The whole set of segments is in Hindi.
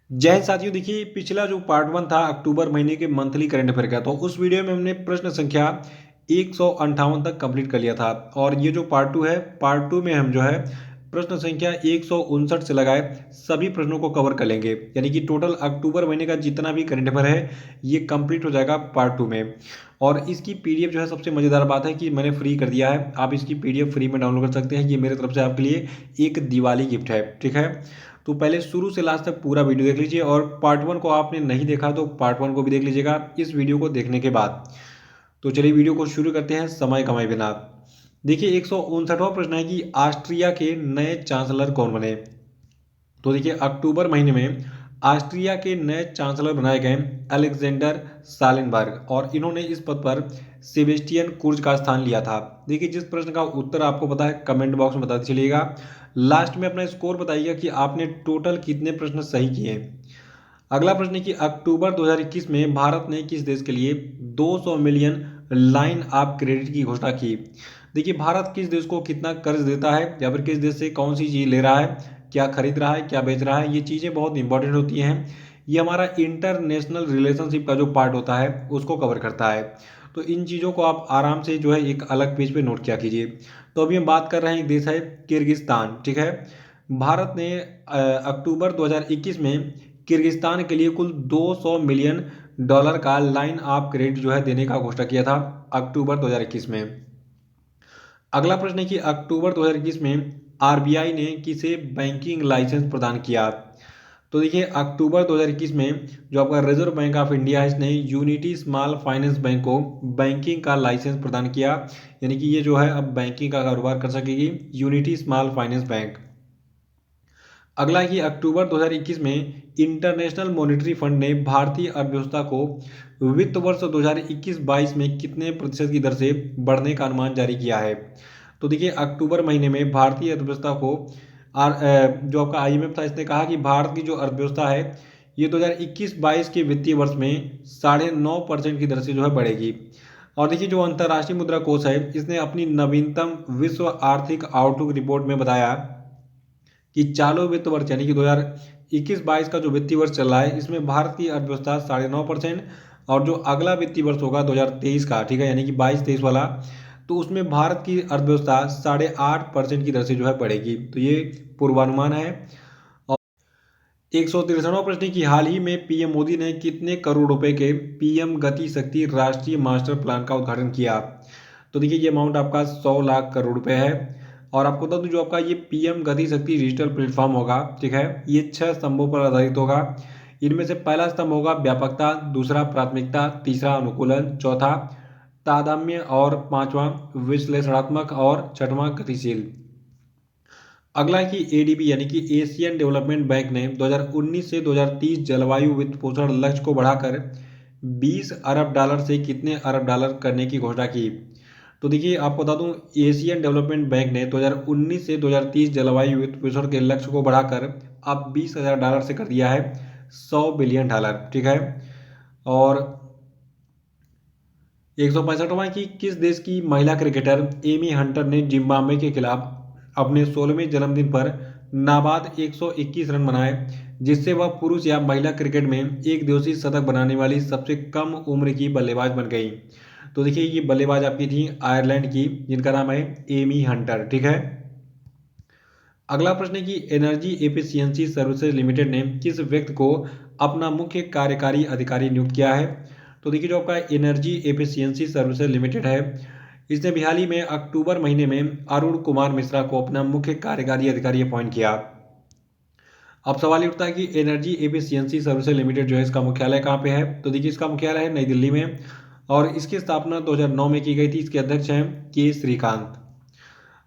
जय हिंद साथियों। देखिए, पिछला जो पार्ट वन था अक्टूबर महीने के मंथली करंट अफेयर का, तो उस वीडियो में हमने प्रश्न संख्या 158 तक कंप्लीट कर लिया था। और ये जो पार्ट टू है, पार्ट टू में हम जो है प्रश्न संख्या 159 से लगाए सभी प्रश्नों को कवर कर लेंगे। यानी कि टोटल अक्टूबर महीने का जितना भी करंट अफेयर है ये कंप्लीट हो जाएगा पार्ट टू में। और इसकी पीडीएफ जो है, सबसे मज़ेदार बात है कि मैंने फ्री कर दिया है, आप इसकी पीडीएफ फ्री में डाउनलोड कर सकते हैं। ये मेरे तरफ से आपके लिए एक दिवाली गिफ्ट है, ठीक है। तो पहले शुरू से लास्ट तक पूरा वीडियो देख लीजिए, और पार्ट वन को आपने नहीं देखा तो पार्ट वन को भी देख लीजिएगा इस वीडियो को देखने के बाद। तो चलिए वीडियो को शुरू करते हैं समय कमाए बिना। देखिए, 159वां प्रश्न है कि ऑस्ट्रिया के नए चांसलर कौन बने। तो देखिए, अक्टूबर महीने में ऑस्ट्रिया के नए चांसलर बनाए गए अलेक्जेंडर सालेनबर्ग, और इन्होंने इस पद पर सेबेस्टियन कुर्ज का स्थान लिया था। देखिए, जिस प्रश्न का उत्तर आपको पता है कमेंट बॉक्स में बताते चलिएगा। लास्ट में अपना स्कोर बताइएगा कि आपने टोटल कितने प्रश्न सही किए। अगला प्रश्न है कि अक्टूबर 2021 में भारत ने किस देश के लिए 200 मिलियन लाइन ऑफ क्रेडिट की घोषणा की। देखिए, भारत किस देश को कितना कर्ज देता है या फिर किस देश से कौन सी चीज़ ले रहा है, क्या खरीद रहा है, क्या बेच रहा है, ये चीज़ें बहुत इंपॉर्टेंट होती हैं। ये हमारा इंटरनेशनल रिलेशनशिप का जो पार्ट होता है उसको कवर करता है। तो इन चीज़ों को आप आराम से जो है एक अलग पेज पे नोट किया कीजिए। तो अभी हम बात कर रहे हैं, एक देश है किर्गिस्तान, ठीक है। भारत ने अक्टूबर 2021 में किर्गिस्तान के लिए कुल 200 मिलियन डॉलर का लाइन ऑफ क्रेडिट जो है देने का घोषणा किया था अक्टूबर 2021 में। अगला प्रश्न है कि अक्टूबर 2021 में आरबीआई ने किसे बैंकिंग लाइसेंस प्रदान किया। तो देखिए, अक्टूबर 2021 में जो आपका रिजर्व बैंक ऑफ इंडिया है इसने यूनिटी स्मॉल फाइनेंस बैंक को बैंकिंग का लाइसेंस प्रदान किया। यानी कि ये जो है अब बैंकिंग का कारोबार कर सकेगी यूनिटी स्मॉल फाइनेंस बैंक। अगला है कि अक्टूबर 2021 में इंटरनेशनल मॉनेटरी फंड ने भारतीय अर्थव्यवस्था को वित्त वर्ष 2021-22 में कितने प्रतिशत की दर से बढ़ने का अनुमान जारी किया है। तो देखिए, अक्टूबर महीने में भारतीय अर्थव्यवस्था को जो आपका आईएमएफ था इसने कहा कि भारत की जो अर्थव्यवस्था है ये 2021-22 के वित्तीय वर्ष में 9.5% की दर से जो है बढ़ेगी। और देखिए, जो अंतर्राष्ट्रीय मुद्रा कोष है इसने अपनी नवीनतम विश्व आर्थिक आउटलुक रिपोर्ट में बताया कि चालू वित्त वर्ष यानी कि 2021-22 का जो वित्तीय वर्ष चल रहा है इसमें भारत की अर्थव्यवस्था 9.5%, और जो अगला वित्तीय वर्ष होगा 2023 का, ठीक है, यानी कि 22-23 वाला, तो उसमें भारत की अर्थव्यवस्था 8.5% की दर से जो है बढ़ेगी। तो ये पूर्वानुमान है। और 163वां प्रश्न की हाल ही में पीएम मोदी ने कितने करोड़ रुपए के पीएम गति शक्ति राष्ट्रीय मास्टर प्लान का उद्घाटन किया। तो देखिए, ये अमाउंट आपका 100 लाख करोड़ रुपए है। और आपको बता दूं, जो आपका ये पीएम गति शक्ति डिजिटल प्लेटफॉर्म होगा, ठीक है, ये 6 स्तंभों पर आधारित होगा। इनमें से पहला स्तंभ होगा व्यापकता, दूसरा प्राथमिकता, तीसरा अनुकूलन, चौथा तादात्म्य, और पांचवा विश्लेषणात्मक, और छठवां गतिशील। अगला है कि एडीबी यानी कि एशियन डेवलपमेंट बैंक ने 2019 से 2030 जलवायु वित्त पोषण लक्ष्य को बढ़ाकर 20 अरब डॉलर से कितने अरब डॉलर करने की घोषणा की। तो देखिए, आपको बता दूं, एशियन डेवलपमेंट बैंक ने 2019 से 2030 जलवायु वित्त पोषण के लक्ष्य को बढ़ाकर अब 20,000 डॉलर से कर दिया है 100 बिलियन डॉलर, ठीक है। और 165वां कि किस देश की महिला क्रिकेटर एमी हंटर ने जिम्बाब्वे के खिलाफ अपने 16वें जन्मदिन पर नाबाद 121 रन बनाए, जिससे वह पुरुष या महिला क्रिकेट में एक दिवसीय शतक बनाने वाली सबसे कम उम्र की बल्लेबाज बन गई। तो देखिए, ये बल्लेबाज आपकी थी आयरलैंड की, जिनका नाम है एमी हंटर, ठीक है। अगला प्रश्न है कि एनर्जी एफिशिएंसी सर्विसेज लिमिटेड ने किस व्यक्ति को अपना मुख्य कार्यकारी अधिकारी नियुक्त किया है। तो देखिए, जो आपका एनर्जी एफिशिएंसी सर्विसेज लिमिटेड है इसने भी हाल ही में अक्टूबर महीने में अरुण कुमार मिश्रा को अपना मुख्य कार्यकारी अधिकारी अपॉइंट किया। अब सवाल ये उठता है कि एनर्जी एफिशिएंसी सर्विसेज लिमिटेड जो है इसका मुख्यालय कहाँ पे है। तो देखिए, इसका मुख्यालय है नई दिल्ली में, और इसकी स्थापना 2009 में की गई थी। इसके अध्यक्ष हैं के श्रीकांत।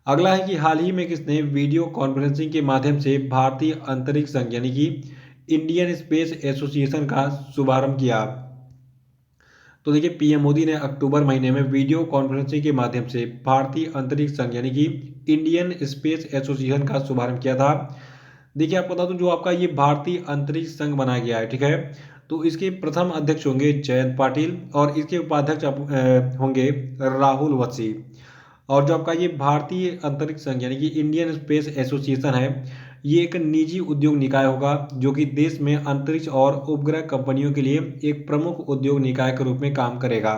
अगला है कि हाल ही में किसने वीडियो कॉन्फ्रेंसिंग के माध्यम से भारतीय अंतरिक्ष संघ यानी कि इंडियन स्पेस एसोसिएशन का शुभारंभ किया। तो देखिए, पीएम मोदी ने अक्टूबर महीने में वीडियो कॉन्फ्रेंसिंग के माध्यम से भारतीय अंतरिक्ष संघ यानी कि इंडियन स्पेस एसोसिएशन का शुभारंभ किया था। देखिए, आपको बता दूं, जो आपका ये भारतीय अंतरिक्ष संघ बनाया गया है, ठीक है, तो इसके प्रथम अध्यक्ष होंगे जयंत पाटिल, और इसके उपाध्यक्ष होंगे राहुल वत्सी। और जो आपका ये भारतीय अंतरिक्ष संघ यानी कि इंडियन स्पेस एसोसिएशन है ये एक निजी उद्योग निकाय होगा जो कि देश में अंतरिक्ष और उपग्रह कंपनियों के लिए एक प्रमुख उद्योग निकाय के रूप में काम करेगा।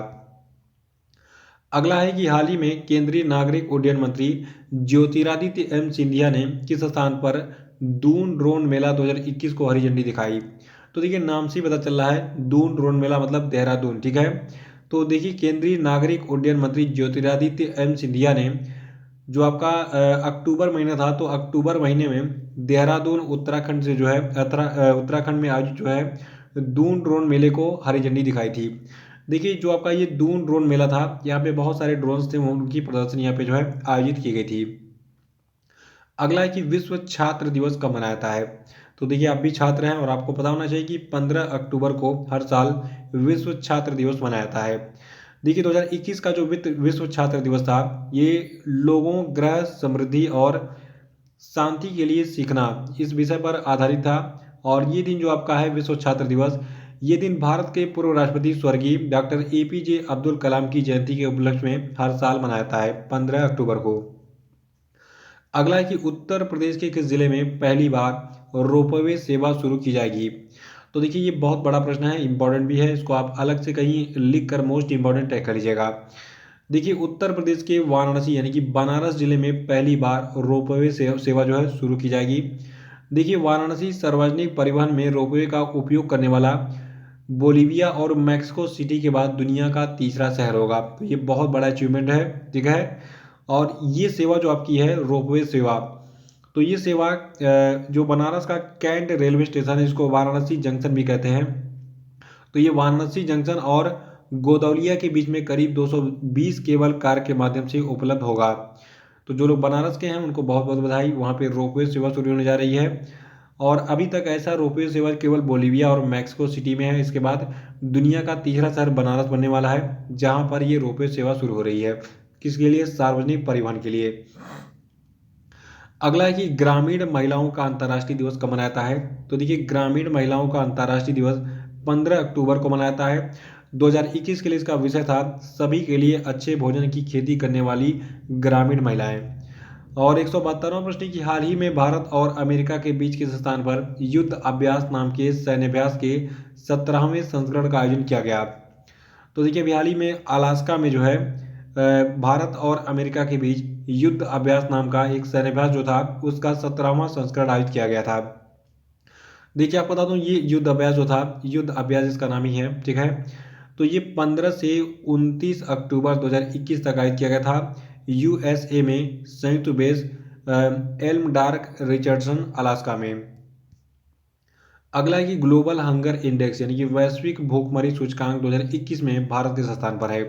अगला है कि हाल ही में केंद्रीय नागरिक उड्डयन मंत्री ज्योतिरादित्य एम सिंधिया ने किस स्थान पर दून ड्रोन मेला 2021 को हरी झंडी दिखाई। तो देखिए नाम से ही पता चल रहा है, दून ड्रोन मेला मतलब देहरादून, ठीक है। तो देखिए केंद्रीय नागरिक उड्डयन मंत्री ज्योतिरादित्य एम सिंधिया ने जो आपका अक्टूबर महीना था, तो अक्टूबर महीने में देहरादून उत्तराखंड से जो है उत्तराखंड में आयोजित जो है दून ड्रोन मेले को हरी झंडी दिखाई थी। देखिए जो आपका ये दून ड्रोन मेला था, यहाँ पे बहुत सारे ड्रोन्स थे, उनकी प्रदर्शनी यहाँ पे जो है आयोजित की गई थी। अगला है कि विश्व छात्र दिवस कब मनाया जाता है। तो देखिए आप भी छात्र हैं और आपको पता होना चाहिए कि 15 अक्टूबर को हर साल विश्व छात्र दिवस मनाया जाता है। देखिए 2021 का जो विश्व छात्र दिवस था, ये लोगों ग्रह समृद्धि और शांति के लिए सीखना इस विषय पर आधारित था। और ये दिन जो आपका है विश्व छात्र दिवस, ये दिन भारत के पूर्व राष्ट्रपति स्वर्गीय डॉक्टर APJ अब्दुल कलाम की जयंती के उपलक्ष्य में हर साल मनाया जाता है 15 अक्टूबर को। अगला है कि उत्तर प्रदेश के किस जिले में पहली बार रोपवे सेवा शुरू की जाएगी। तो देखिए ये बहुत बड़ा प्रश्न है, इंपॉर्टेंट भी है, इसको आप अलग से कहीं लिख कर मोस्ट इंपॉर्टेंट टैग कर लीजिएगा। देखिए उत्तर प्रदेश के वाराणसी यानी कि बनारस जिले में पहली बार रोपवे सेवा जो है शुरू की जाएगी। देखिए वाराणसी सार्वजनिक परिवहन में रोपवे का उपयोग करने वाला बोलीविया और मैक्सिको सिटी के बाद दुनिया का तीसरा शहर होगा। तो ये बहुत बड़ा अचीवमेंट है, ठीक है। और ये सेवा जो आपकी है रोपवे सेवा, तो ये सेवा जो बनारस का कैंट रेलवे स्टेशन है, इसको वाराणसी जंक्शन भी कहते हैं। तो ये वाराणसी जंक्शन और गोदौलिया के बीच में करीब 220 केबल कार के माध्यम से उपलब्ध होगा। तो जो लोग बनारस के हैं उनको बहुत बहुत बधाई, वहाँ पे रोपवे सेवा शुरू होने जा रही है। और अभी तक ऐसा रोपवे सेवा केवल बोलीविया और मैक्सिको सिटी में है। इसके बाद दुनिया का तीसरा शहर बनारस बनने वाला है जहाँ पर ये रोपवे सेवा शुरू हो रही है। किसके लिए? सार्वजनिक परिवहन के लिए। अगला है कि ग्रामीण महिलाओं का अंतर्राष्ट्रीय दिवस कब मनाया जाता है। तो देखिए ग्रामीण महिलाओं का अंतर्राष्ट्रीय दिवस 15 अक्टूबर को मनाया जाता है। 2021 के लिए इसका विषय था सभी के लिए अच्छे भोजन की खेती करने वाली ग्रामीण महिलाएं। और 172वां प्रश्न की हाल ही में भारत और अमेरिका के बीच किस स्थान पर युद्ध अभ्यास नाम के सैन्याभ्यास के 17वें संस्करण का आयोजन किया गया। तो देखिए अभी हाल ही में अलास्का में जो है भारत और अमेरिका के बीच युद्ध अभ्यास नाम का एक सैन्याभ्यास जो था उसका 17वां संस्करण आयोजित किया गया था। देखिए आपको बता दूं ये युद्ध अभ्यास जो था, युद्ध अभ्यास इसका नाम ही है, ठीक है। तो ये 15 से 29 अक्टूबर 2021 तक आयोजित किया गया था USA में संयुक्त base Elm dark Richardson Alaska में। अगला है कि ग्लोबल हंगर इंडेक्स यानी कि वैश्विक भूखमरी सूचकांक 2021 में भारत किस स्थान पर है।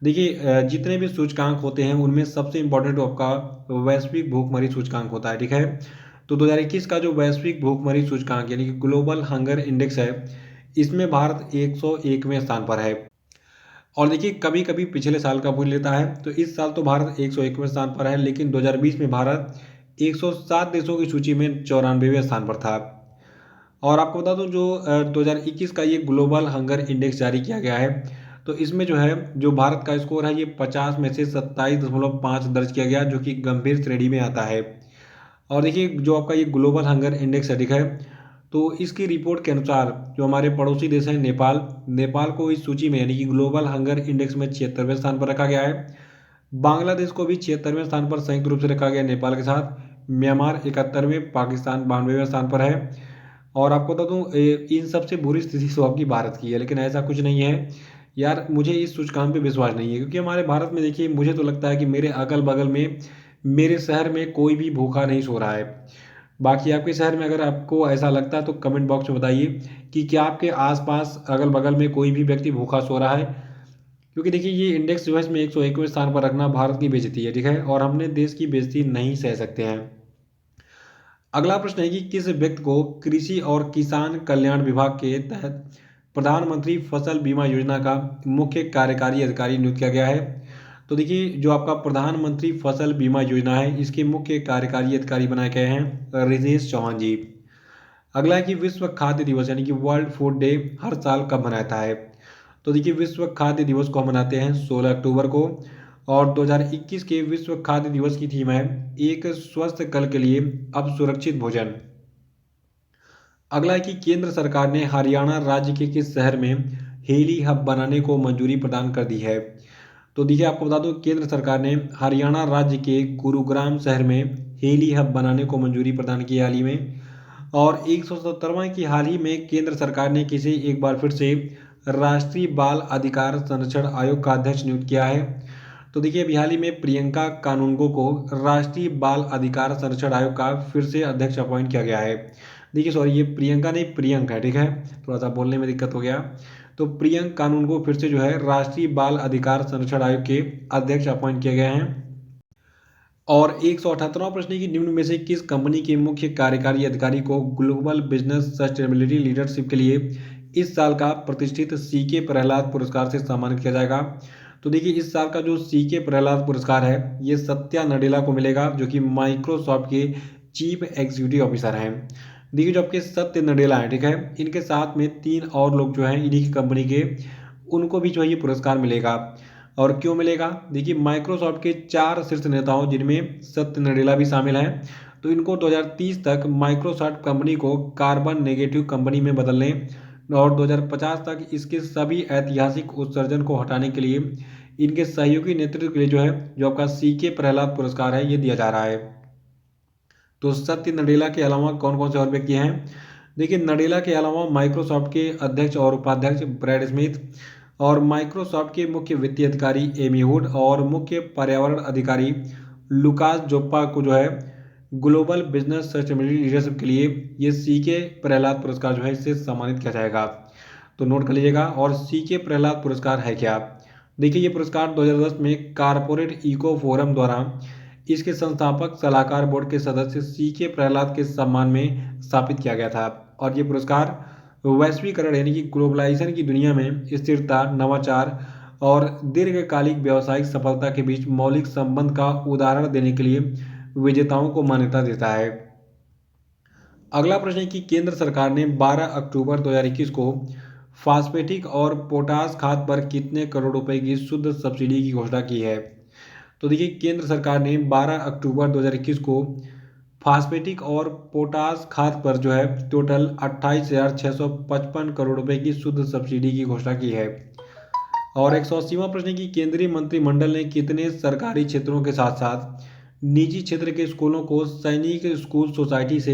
देखिए जितने भी सूचकांक होते हैं उनमें सबसे इंपॉर्टेंट आपका वैश्विक भूखमरी सूचकांक होता है, ठीक है। तो 2021 का जो वैश्विक भूखमरी सूचकांक यानी कि ग्लोबल हंगर इंडेक्स है, इसमें भारत 101वें स्थान पर है। और देखिए कभी कभी पिछले साल का पूछ लेता है, तो इस साल तो भारत 101वें स्थान पर है, लेकिन 2020 में भारत 107 देशों की सूची में 94वें स्थान पर था। और आपको बता दूं जो 2021 का ये ग्लोबल हंगर इंडेक्स जारी किया गया है, तो इसमें जो है जो भारत का स्कोर है ये 50 में से 27.5 दर्ज किया गया, जो कि गंभीर श्रेणी में आता है। और देखिए जो आपका ये ग्लोबल हंगर इंडेक्स है, ठीक है, तो इसकी रिपोर्ट के अनुसार जो हमारे पड़ोसी देश हैं नेपाल, नेपाल को इस सूची में यानी कि ग्लोबल हंगर इंडेक्स में 76वें स्थान पर रखा गया है। बांग्लादेश को भी 76वें स्थान पर संयुक्त रूप से रखा गया नेपाल के साथ। म्यांमार 71वें, पाकिस्तान 92वें स्थान पर है। और आपको बता दूं इन सबसे बुरी स्थिति तो आपकी भारत की है, लेकिन ऐसा कुछ नहीं है यार, मुझे इस सूचकांक पे विश्वास नहीं है, क्योंकि हमारे भारत में देखिए मुझे तो लगता है कि मेरे अगल बगल में मेरे शहर में कोई भी भूखा नहीं सो रहा है। बाकी आपके शहर में अगर आपको ऐसा लगता है तो कमेंट बॉक्स में बताइए कि क्या आपके आसपास अगल बगल में कोई भी व्यक्ति भूखा सो रहा है। क्योंकि देखिए ये इंडेक्स जो है इसमें 101वें स्थान पर रखना भारत की बेइज्जती है, ठीक है, और हमने देश की बेइज्जती नहीं सह सकते हैं। अगला प्रश्न है कि किस व्यक्ति को कृषि और किसान कल्याण विभाग के तहत प्रधानमंत्री फसल बीमा योजना का मुख्य कार्यकारी अधिकारी नियुक्त किया गया है। तो देखिए जो आपका प्रधानमंत्री फसल बीमा योजना है इसके मुख्य कार्यकारी अधिकारी बनाए गए हैं रितेश चौहान जी। अगला है कि विश्व खाद्य दिवस यानी कि वर्ल्ड फूड डे हर साल कब मनाया जाता है। तो देखिए विश्व खाद्य दिवस को हम मनाते हैं 16 अक्टूबर को। और 2021 के विश्व खाद्य दिवस की थीम है एक स्वस्थ कल के लिए अब सुरक्षित भोजन। अगला है कि केंद्र सरकार ने हरियाणा राज्य के किस शहर में हेली हब बनाने को मंजूरी प्रदान कर दी है। तो देखिए आपको बता दूं केंद्र सरकार ने हरियाणा राज्य के गुरुग्राम शहर में हेली हब बनाने को मंजूरी प्रदान की हाल ही में। और 177वां की हाल ही में केंद्र सरकार ने किसे एक बार फिर से राष्ट्रीय बाल अधिकार संरक्षण आयोग का अध्यक्ष नियुक्त किया है। तो देखिए अभी हाल ही में प्रियंका कानूनगो को राष्ट्रीय बाल अधिकार संरक्षण आयोग का फिर से अध्यक्ष अपॉइंट किया गया है। देखिए सॉरी ये प्रियंका नहीं प्रियंक है, ठीक है, थोड़ा सा बोलने में दिक्कत हो गया। तो प्रियंक कानूनगो फिर से जो है राष्ट्रीय बाल अधिकार संरक्षण आयोग के अध्यक्ष अपॉइंट किए गए हैं। और 178वां प्रश्न की निम्न में से किस कंपनी के मुख्य कार्यकारी अधिकारी को ग्लोबल बिजनेस सस्टेनेबिलिटी लीडरशिप के लिए इस साल का प्रतिष्ठित सीके प्रहलाद पुरस्कार से सम्मानित किया जाएगा। तो देखिए इस साल का जो सीके प्रहलाद पुरस्कार है ये सत्या नडेला को मिलेगा जो कि माइक्रोसॉफ्ट के चीफ एग्जीक्यूटिव ऑफिसर हैं। देखिए जो आपके सत्य नडेला हैं, ठीक है, इनके साथ में 3 और लोग जो हैं इन्हीं की कंपनी के, उनको भी जो है ये पुरस्कार मिलेगा। और क्यों मिलेगा, देखिए माइक्रोसॉफ्ट के 4 शीर्ष नेताओं जिनमें सत्य नडेला भी शामिल हैं, तो इनको 2030 तक माइक्रोसॉफ्ट कंपनी को कार्बन नेगेटिव कंपनी में बदलने और 2050 तक इसके सभी ऐतिहासिक उत्सर्जन को हटाने के लिए इनके सहयोगी नेतृत्व के लिए जो है जो आपका सीके प्रहलाद पुरस्कार है ये दिया जा रहा है। तो सत्य नडेला के अलावा कौन कौन से और व्यक्ति हैं, देखिए नडेला के अलावा माइक्रोसॉफ्ट के अध्यक्ष और उपाध्यक्ष ब्रैड स्मिथ और माइक्रोसॉफ्ट के मुख्य वित्तीय अधिकारी एमी हुड और मुख्य पर्यावरण अधिकारी लुकास जोप्पा को जो है ग्लोबल बिजनेस सस्टेनेबिलिटी लीडरशिप के लिए ये सीके प्रहलाद पुरस्कार जो है इससे सम्मानित किया जाएगा। तो नोट कर लीजिएगा। और सीके प्रहलाद पुरस्कार है क्या, देखिए ये पुरस्कार 2010 में कारपोरेट इको फोरम द्वारा इसके संस्थापक सलाहकार बोर्ड के सदस्य सीके प्रहलाद के सम्मान में स्थापित किया गया था। और ये पुरस्कार वैश्वीकरण यानी कि ग्लोबलाइजेशन की दुनिया में स्थिरता, नवाचार और दीर्घकालिक व्यावसायिक सफलता के बीच मौलिक संबंध का उदाहरण देने के लिए विजेताओं को मान्यता देता है। अगला प्रश्न है कि केंद्र सरकार ने 12 अक्टूबर 2021 को फास्फेटिक और पोटास खाद पर कितने करोड़ रुपए की शुद्ध सब्सिडी की घोषणा की है। तो देखिए केंद्र सरकार ने 12 अक्टूबर 2021 को फास्फेटिक और पोटास खाद पर जो है टोटल 28,655 करोड़ रुपए की शुद्ध सब्सिडी की घोषणा की है। और 180वां प्रश्न की केंद्रीय मंत्रिमंडल ने कितने सरकारी क्षेत्रों के साथ साथ निजी क्षेत्र के स्कूलों को सैनिक स्कूल सोसाइटी से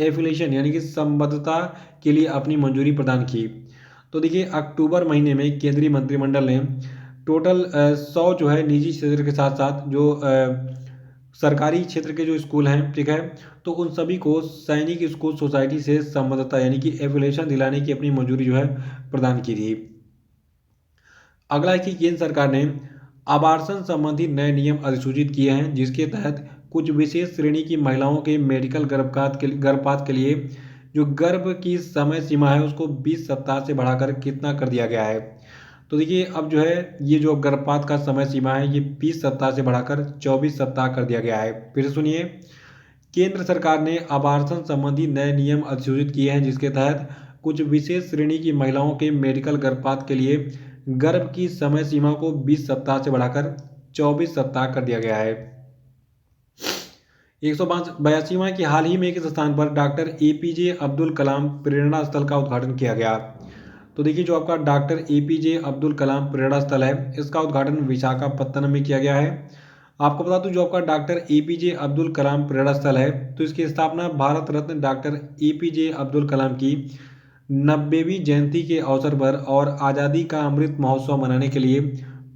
एफिलिएशन यानी कि संबद्धता के लिए अपनी मंजूरी प्रदान की। तो देखिए अक्टूबर महीने में केंद्रीय मंत्रिमंडल ने टोटल 100 जो है निजी क्षेत्र के साथ साथ जो सरकारी क्षेत्र के जो स्कूल हैं, ठीक है, तो उन सभी को सैनिक स्कूल सोसाइटी से संबद्धता यानी कि एफिलिएशन दिलाने की अपनी मंजूरी जो है प्रदान की थी। अगला है कि केंद्र सरकार ने आवासन संबंधी नए नियम अधिसूचित किए हैं जिसके तहत कुछ विशेष श्रेणी की महिलाओं के मेडिकल गर्भपात के लिए जो गर्भ की समय सीमा है उसको 20 सप्ताह से बढ़ाकर कितना कर दिया गया है। तो देखिए अब जो है ये जो गर्भपात का समय सीमा है ये 20 सप्ताह से बढ़ाकर 24 सप्ताह कर दिया गया है। फिर से सुनिए, केंद्र सरकार ने आवासन संबंधी नए नियम अधिसूचित किए हैं जिसके तहत कुछ विशेष श्रेणी की महिलाओं के मेडिकल गर्भपात के लिए गर्भ की समय सीमा को 20 सप्ताह से बढ़ाकर 24 सप्ताह कर दिया गया है। 182वां की हाल ही में किस स्थान पर डॉक्टर एपीजे अब्दुल कलाम प्रेरणा स्थल का उद्घाटन किया गया। तो देखिए जो आपका डॉक्टर एपीजे अब्दुल कलाम प्रेरणा स्थल है इसका उद्घाटन विशाखापत्तनम में किया गया है। आपको बता दूं जो आपका डॉक्टर एपीजे अब्दुल कलाम प्रेरणा स्थल है तो इसकी स्थापना भारत रत्न डॉक्टर एपीजे अब्दुल कलाम की 90वीं जयंती के अवसर पर और आज़ादी का अमृत महोत्सव मनाने के लिए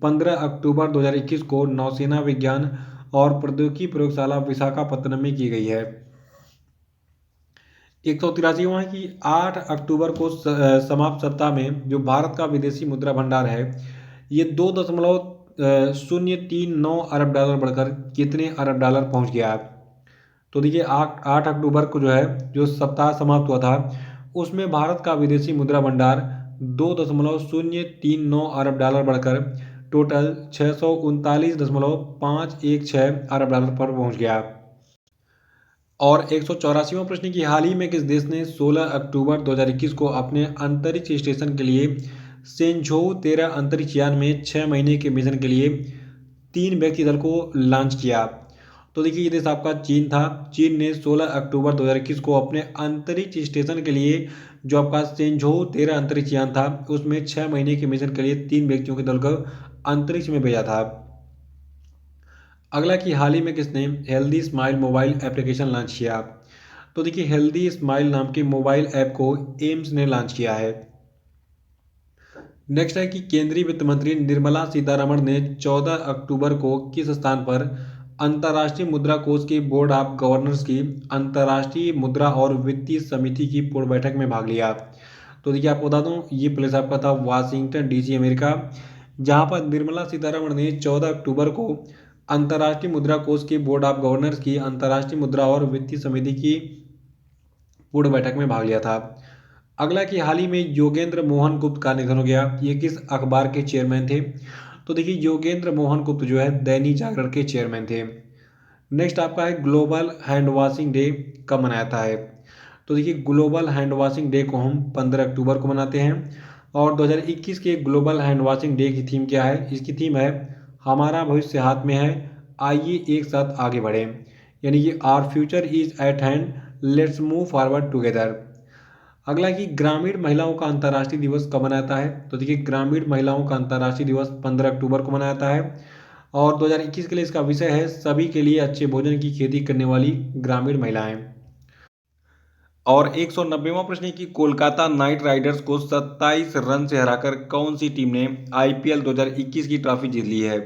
15 अक्टूबर 2021 को नौसेना विज्ञान और प्रौद्योगिकी प्रयोगशाला विशाखापत्तनम में की गई है। 183वां है कि 8 अक्टूबर को समाप्त सप्ताह में जो भारत का विदेशी मुद्रा भंडार है ये 2.039 अरब डॉलर बढ़कर कितने अरब डॉलर पहुंच गया। तो देखिए 8 अक्टूबर को जो है जो सप्ताह समाप्त हुआ था उसमें भारत का विदेशी मुद्रा भंडार 2.039 अरब डॉलर बढ़कर टोटल 639.516 अरब डॉलर पर पहुंच गया। और 184वां प्रश्न की हाल ही में किस देश ने 16 अक्टूबर 2021 को अपने अंतरिक्ष स्टेशन के लिए सेंझोउ 13 अंतरिक्ष यान में 6 महीने के मिशन के लिए 3 व्यक्ति दल को लॉन्च किया। तो देखिए ये देश आपका चीन था। चीन ने 16 अक्टूबर 2021 को अपने अंतरिक्ष स्टेशन के लिए जो आपका सेंझोउ 13 अंतरिक्ष यान था उसमें 6 महीने के मिशन के लिए 3 व्यक्तियों के दल को अंतरिक्ष में भेजा था। अगला कि हाल ही में किसने healthy smile mobile application launch किया। तो देखिए हेल्दी स्माइल नाम के मोबाइल ऐप को एम्स ने लॉन्च किया है। नेक्स्ट है कि केंद्रीय वित्त मंत्री निर्मला सीतारमण ने 14 अक्टूबर को किस स्थान पर अंतर्राष्ट्रीय मुद्रा कोष के बोर्ड ऑफ गवर्नर्स की अंतर्राष्ट्रीय मुद्रा और वित्तीय समिति की पूर्ण बैठक में भाग लिया। तो देखिए आपको बता दूं ये प्लेस आपका था वाशिंगटन डीसी अमेरिका, जहां पर निर्मला सीतारमण ने 14 अक्टूबर को अंतर्राष्ट्रीय मुद्रा कोष के बोर्ड ऑफ गवर्नर्स की अंतर्राष्ट्रीय मुद्रा और वित्तीय समिति की पूर्ण बैठक में भाग लिया था। अगला कि हाल ही में योगेंद्र मोहन गुप्त का निधन हो गया। ये किस अखबार के चेयरमैन थे। तो देखिए योगेंद्र मोहन गुप्त जो है दैनिक जागरण के चेयरमैन थे। नेक्स्ट आपका है ग्लोबल हैंड वॉशिंग डे कब मनाया जाता है। तो देखिए ग्लोबल हैंड वॉशिंग डे को हम 15 अक्टूबर को मनाते हैं। और 2021 के ग्लोबल हैंड वॉशिंग डे की थीम क्या है। इसकी थीम है हमारा भविष्य हाथ में है, आइए एक साथ आगे बढ़ें। यानी कि our future is at hand, let's move forward together. अगला कि ग्रामीण महिलाओं का अंतर्राष्ट्रीय दिवस कब मनाया जाता है। तो देखिए ग्रामीण महिलाओं का अंतर्राष्ट्रीय दिवस 15 अक्टूबर को मनाया जाता है। और 2021 के लिए इसका विषय है सभी के लिए अच्छे भोजन की खेती करने वाली ग्रामीण महिलाएं। और 190वां प्रश्न है कि कोलकाता नाइट राइडर्स को 27 रन से हराकर कौन सी टीम ने आईपीएल 2021 की ट्रॉफी जीत ली है।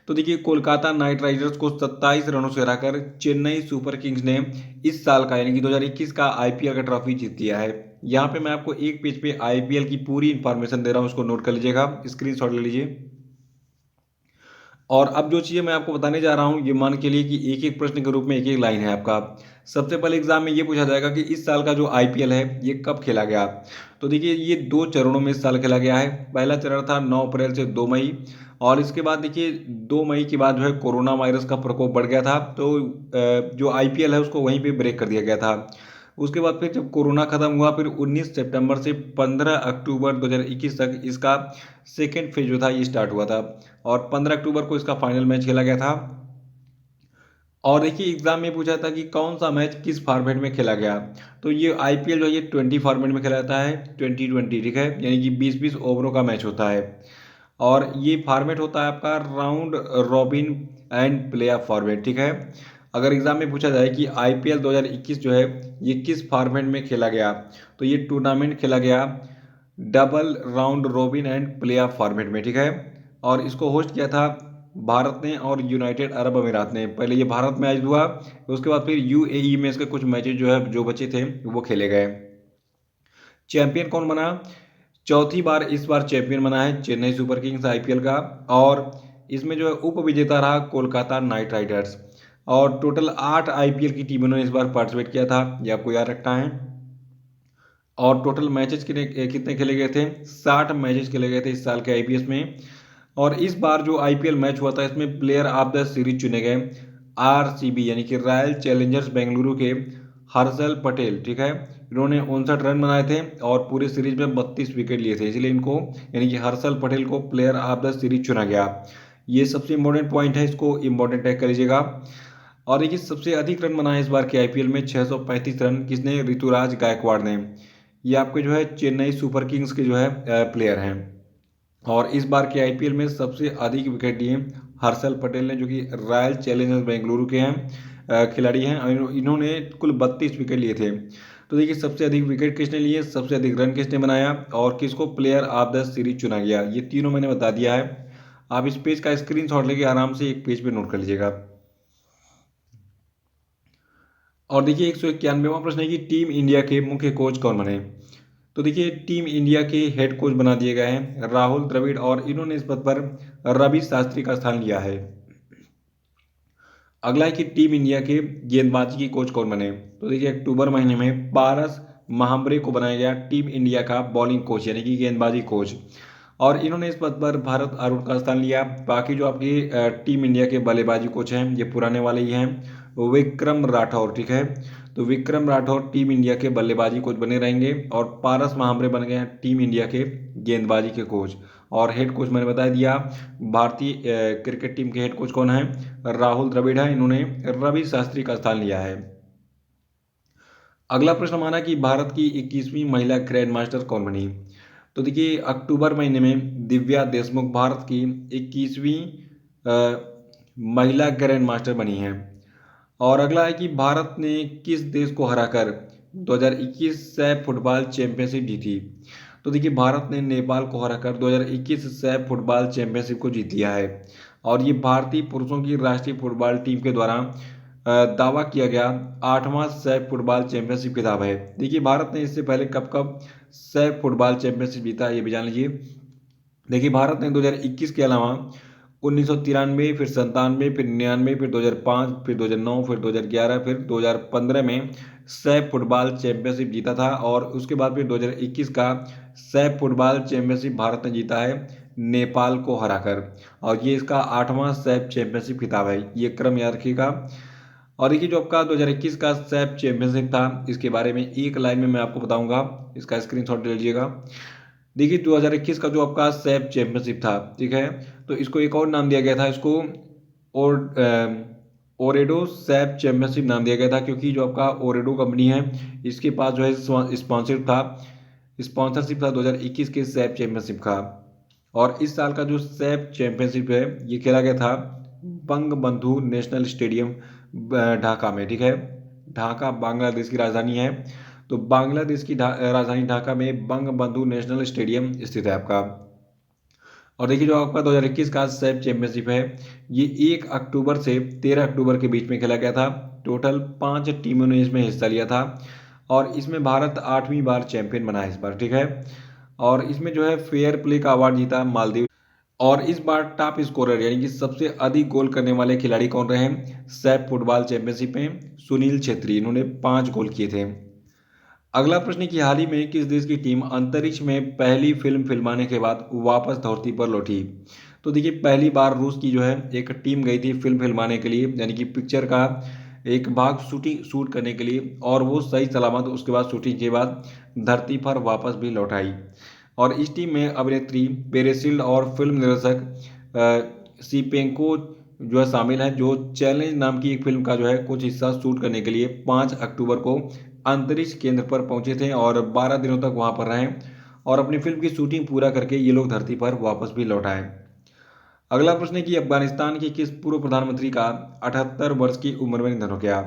तो देखिए कोलकाता नाइट राइडर्स को 27 रनों से हराकर चेन्नई सुपर किंग्स ने इस साल का यानी कि 2021 का आईपीएल का ट्रॉफी जीत लिया है। यहाँ पे मैं आपको एक पेज पे आईपीएल की पूरी इंफॉर्मेशन दे रहा हूँ, उसको नोट कर लीजिएगा, स्क्रीनशॉट ले लीजिए। और अब जो चीज़ें मैं आपको बताने जा रहा हूँ ये मान के लिए कि एक एक प्रश्न के रूप में एक एक लाइन है आपका। सबसे पहले एग्जाम में ये पूछा जाएगा कि इस साल का जो आईपीएल है ये कब खेला गया। तो देखिए ये 2 चरणों में इस साल खेला गया है। पहला चरण था 9 अप्रैल से 2 मई, और इसके बाद देखिए 2 मई के बाद जो है कोरोना वायरस का प्रकोप बढ़ गया था, तो जो आईपीएल है उसको वहीं पर ब्रेक कर दिया गया था। उसके बाद फिर जब कोरोना खत्म हुआ फिर 19 सितंबर से 15 अक्टूबर 2021 तक इसका सेकेंड फेज जो था ये स्टार्ट हुआ था, और 15 अक्टूबर को इसका फाइनल मैच खेला गया था। और देखिए एग्जाम में पूछा था कि कौन सा मैच किस फॉर्मेट में खेला गया। तो ये आईपीएल जो है ये 20 फॉर्मेट में खेला जाता है, 2020 ठीक है, यानी कि 20-20 ओवरों का मैच होता है। और ये फॉर्मेट होता है आपका round robin and play of format ठीक है। अगर एग्जाम में पूछा जाए कि आईपीएल 2021 जो है ये किस फॉर्मेट में खेला गया, तो ये टूर्नामेंट खेला गया double round robin and play of format में ठीक है। और इसको होस्ट किया था भारत ने और यूनाइटेड अरब अमीरात ने। पहले ये भारत में मैच हुआ, उसके बाद फिर यूएई में इसके कुछ मैचेस जो है जो बचे थे वो खेले गए। चैंपियन कौन बना। चौथी बार इस बार चैंपियन बना है चेन्नई सुपर किंग्स आईपीएल का, और इसमें जो है उप विजेता रहा कोलकाता नाइट राइडर्स। और टोटल 8 आईपीएल की टीमों ने इस बार पार्टिसिपेट किया था, ये आपको याद रखना है। और टोटल मैचेस कितने खेले गए थे, 60 मैचेस खेले गए थे इस साल के आईपीएल में। और इस बार जो आईपीएल मैच हुआ था इसमें प्लेयर ऑफ द सीरीज चुने गए आरसीबी यानी कि रॉयल चैलेंजर्स बेंगलुरु के हर्षल पटेल ठीक है। इन्होंने 59 रन बनाए थे और पूरे सीरीज में 32 विकेट लिए थे, इसलिए इनको यानी कि हर्षल पटेल को प्लेयर ऑफ द सीरीज चुना गया। ये सबसे इंपॉर्टेंट पॉइंट है, इसको इंपॉर्टेंट टैग कर लीजिएगा। और देखिए सबसे अधिक रन बनाए इस बार के आईपीएल में 635 रन किसने, ऋतुराज गायकवाड़ ने। ये आपके जो है चेन्नई सुपर किंग्स के जो है प्लेयर हैं। और इस बार के आईपीएल में सबसे अधिक विकेट लिए हर्षल पटेल ने, जो कि रॉयल चैलेंजर्स बेंगलुरु के हैं खिलाड़ी हैं, और इन्होंने कुल 32 विकेट लिए थे। तो देखिए सबसे अधिक विकेट किसने लिए, सबसे अधिक रन किसने बनाया, और किसको प्लेयर ऑफ द सीरीज चुना गया, ये तीनों मैंने बता दिया है। आप इस पेज का स्क्रीनशॉट लेके आराम से एक पेज पे नोट कर लीजिएगा। और देखिए 191वां प्रश्न है कि टीम इंडिया के मुख्य कोच कौन बने। तो देखिए टीम इंडिया के हेड कोच बना दिए गए हैं राहुल द्रविड़, और इन्होंने इस पद पर रवि शास्त्री का स्थान लिया है। अगला है कि टीम इंडिया के गेंदबाजी की कोच कौन बने। तो देखिए अक्टूबर महीने में पारस महाम्बरे को बनाया गया टीम इंडिया का बॉलिंग कोच यानी कि गेंदबाजी कोच, और इन्होंने इस पद पर भारत अरुण का स्थान लिया। बाकी जो आपकी टीम इंडिया के बल्लेबाजी कोच हैं ये पुराने वाले ही हैं, विक्रम राठौर ठीक है। तो विक्रम राठौर टीम इंडिया के बल्लेबाजी कोच बने रहेंगे, और पारस महाम्बरे बन गए हैं टीम इंडिया के गेंदबाजी के कोच। और हेड कोच मैंने बता दिया, भारतीय क्रिकेट टीम के हेड कोच कौन है, राहुल द्रविड़ है, इन्होंने रवि शास्त्री का स्थान लिया है। अगला प्रश्न माना कि भारत की 21वीं महिला ग्रैंड मास्टर कौन बनी। तो देखिए अक्टूबर महीने में दिव्या देशमुख भारत की 21वीं महिला ग्रैंड मास्टर बनी है। और अगला है कि भारत ने किस देश को हराकर 2021 सैफ फुटबॉल चैंपियनशिप जीती। तो देखिए भारत ने नेपाल को हराकर 2021 सैफ फुटबॉल चैंपियनशिप को जीत लिया है। और ये भारतीय पुरुषों की राष्ट्रीय फुटबॉल टीम के द्वारा दावा किया गया 8वां सैफ फुटबॉल चैंपियनशिप खिताब है। देखिए भारत ने इससे पहले कब कब सैफ फुटबॉल चैंपियनशिप जीता ये भी जान लीजिए। देखिए भारत ने 2021 के अलावा 1993, फिर 97, फिर 99, फिर 2005, फिर 2009, फिर 2011, फिर 2015 में सैफ फुटबॉल चैंपियनशिप जीता था। और उसके बाद फिर 2021 का सैफ फुटबॉल चैंपियनशिप भारत ने जीता है नेपाल को हराकर, और ये इसका 8वां सैफ चैंपियनशिप खिताब है, ये क्रम याद रखिएगा। और देखिए जो आपका 2021 का सैफ चैंपियनशिप था, इसके बारे में एक लाइन में मैं आपको बताऊंगा, इसका स्क्रीनशॉट ले लीजिएगा। देखिए 2021 का जो आपका सैफ चैंपियनशिप था, ठीक है, तो इसको एक और नाम दिया गया था, इसको ओरेडो सैफ चैंपियनशिप नाम दिया गया था, क्योंकि जो आपका ओरेडो कंपनी है इसके पास जो है स्पॉन्सरशिप था 2021 के सैफ चैंपियनशिप का। और इस साल का जो सैफ चैंपियनशिप है ये खेला गया था बंगबंधु नेशनल स्टेडियम ढाका में, ठीक है। ढाका बांग्लादेश की राजधानी है, तो बांग्लादेश की राजधानी ढाका में बंगबंधु नेशनल स्टेडियम स्थित है आपका। और देखिए जो आपका 2021 का सैफ चैंपियनशिप है ये 1 अक्टूबर से 13 अक्टूबर के बीच में खेला गया था। टोटल 5 टीमों ने इसमें हिस्सा लिया था, और इसमें भारत 8वीं बार चैंपियन बना है इस बार, ठीक है। और इसमें जो है फेयर प्ले का अवार्ड जीता मालदीव। और इस बार टॉप स्कोरर यानी कि सबसे अधिक गोल करने वाले खिलाड़ी कौन रहे हैं सैफ फुटबॉल चैंपियनशिप में, सुनील छेत्री, इन्होंने 5 गोल किए थे। अगला प्रश्न कि हाल ही में किस देश की टीम अंतरिक्ष में पहली फिल्म फिल्माने के बाद वापस धरती पर लौटी। तो देखिए पहली बार रूस की जो है एक टीम गई थी फिल्म फिल्माने के लिए, यानी कि पिक्चर का एक भाग शूट करने के लिए, और वो सही सलामत उसके बाद शूटिंग के बाद धरती पर वापस भी लौट आई। और इस टीम में अभिनेत्री पेरेसिल्ड और फिल्म निर्देशक सीपेंको जो है शामिल है, जो चैलेंज नाम की एक फिल्म का जो है कुछ हिस्सा शूट करने के लिए 5 अक्टूबर को अंतरिक्ष केंद्र पर पहुंचे थे और 12 दिनों तक वहां पर रहे, और अपनी फिल्म की शूटिंग पूरा करके ये लोग धरती पर वापस भी लौट आए। अगला प्रश्न है कि अफगानिस्तान के किस पूर्व प्रधानमंत्री का 78 वर्ष की उम्र में निधन हो गया।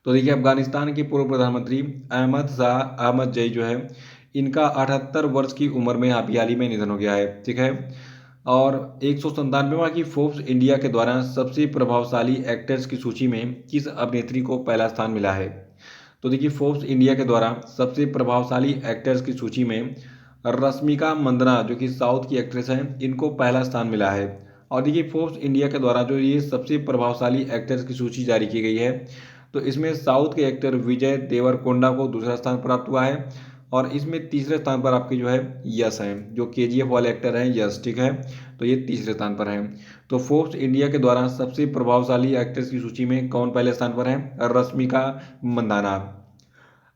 तो देखिए अफगानिस्तान के पूर्व प्रधानमंत्री अहमद शाह अहमद जई जो है इनका 78 वर्ष की उम्र में हाल ही में निधन हो गया है, ठीक है। और 197वां की फोर्ब्स इंडिया के द्वारा सबसे प्रभावशाली एक्टर्स की सूची में किस अभिनेत्री को पहला स्थान मिला है। तो देखिए फोर्ब्स इंडिया के द्वारा सबसे प्रभावशाली एक्टर्स की सूची में रश्मिका मंदाना जो कि साउथ की एक्ट्रेस हैं इनको पहला स्थान मिला है। और देखिए फोर्ब्स इंडिया के द्वारा जो ये सबसे प्रभावशाली एक्टर्स की सूची जारी की गई है, तो इसमें साउथ के एक्टर विजय देवरकोंडा को दूसरा स्थान प्राप्त हुआ है, और इसमें तीसरे स्थान पर आपके जो है यश हैं, जो केजीएफ वाले एक्टर हैं यश, ठीक है, तो ये तीसरे स्थान पर हैं। तो फोर्ब्स इंडिया के द्वारा सबसे प्रभावशाली एक्टर्स की सूची में कौन पहले स्थान पर है, रश्मिका मंदाना।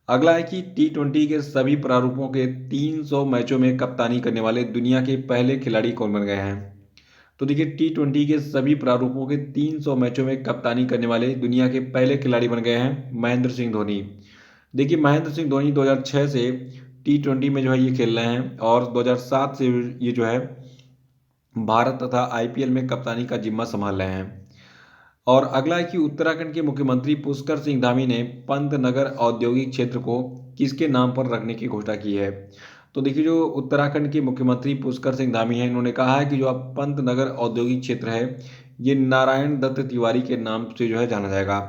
अगला है कि T20 के सभी प्रारूपों के 300 मैचों में कप्तानी करने वाले दुनिया के पहले खिलाड़ी कौन बन गए हैं। तो देखिए T20 के सभी प्रारूपों के 300 मैचों में कप्तानी करने वाले दुनिया के पहले खिलाड़ी बन गए हैं महेंद्र सिंह धोनी। देखिए महेंद्र सिंह धोनी 2006 से T20 में जो है ये खेल रहे हैं, और 2007 से ये जो है भारत तथा IPL में कप्तानी का जिम्मा संभाल रहे हैं। और अगला है कि उत्तराखंड के मुख्यमंत्री पुष्कर सिंह धामी ने पंतनगर औद्योगिक क्षेत्र को किसके नाम पर रखने की घोषणा की है। तो देखिए जो उत्तराखंड के मुख्यमंत्री पुष्कर सिंह धामी हैं इन्होंने कहा है कि जो अब पंतनगर औद्योगिक क्षेत्र है ये नारायण दत्त तिवारी के नाम से जो है जाना जाएगा।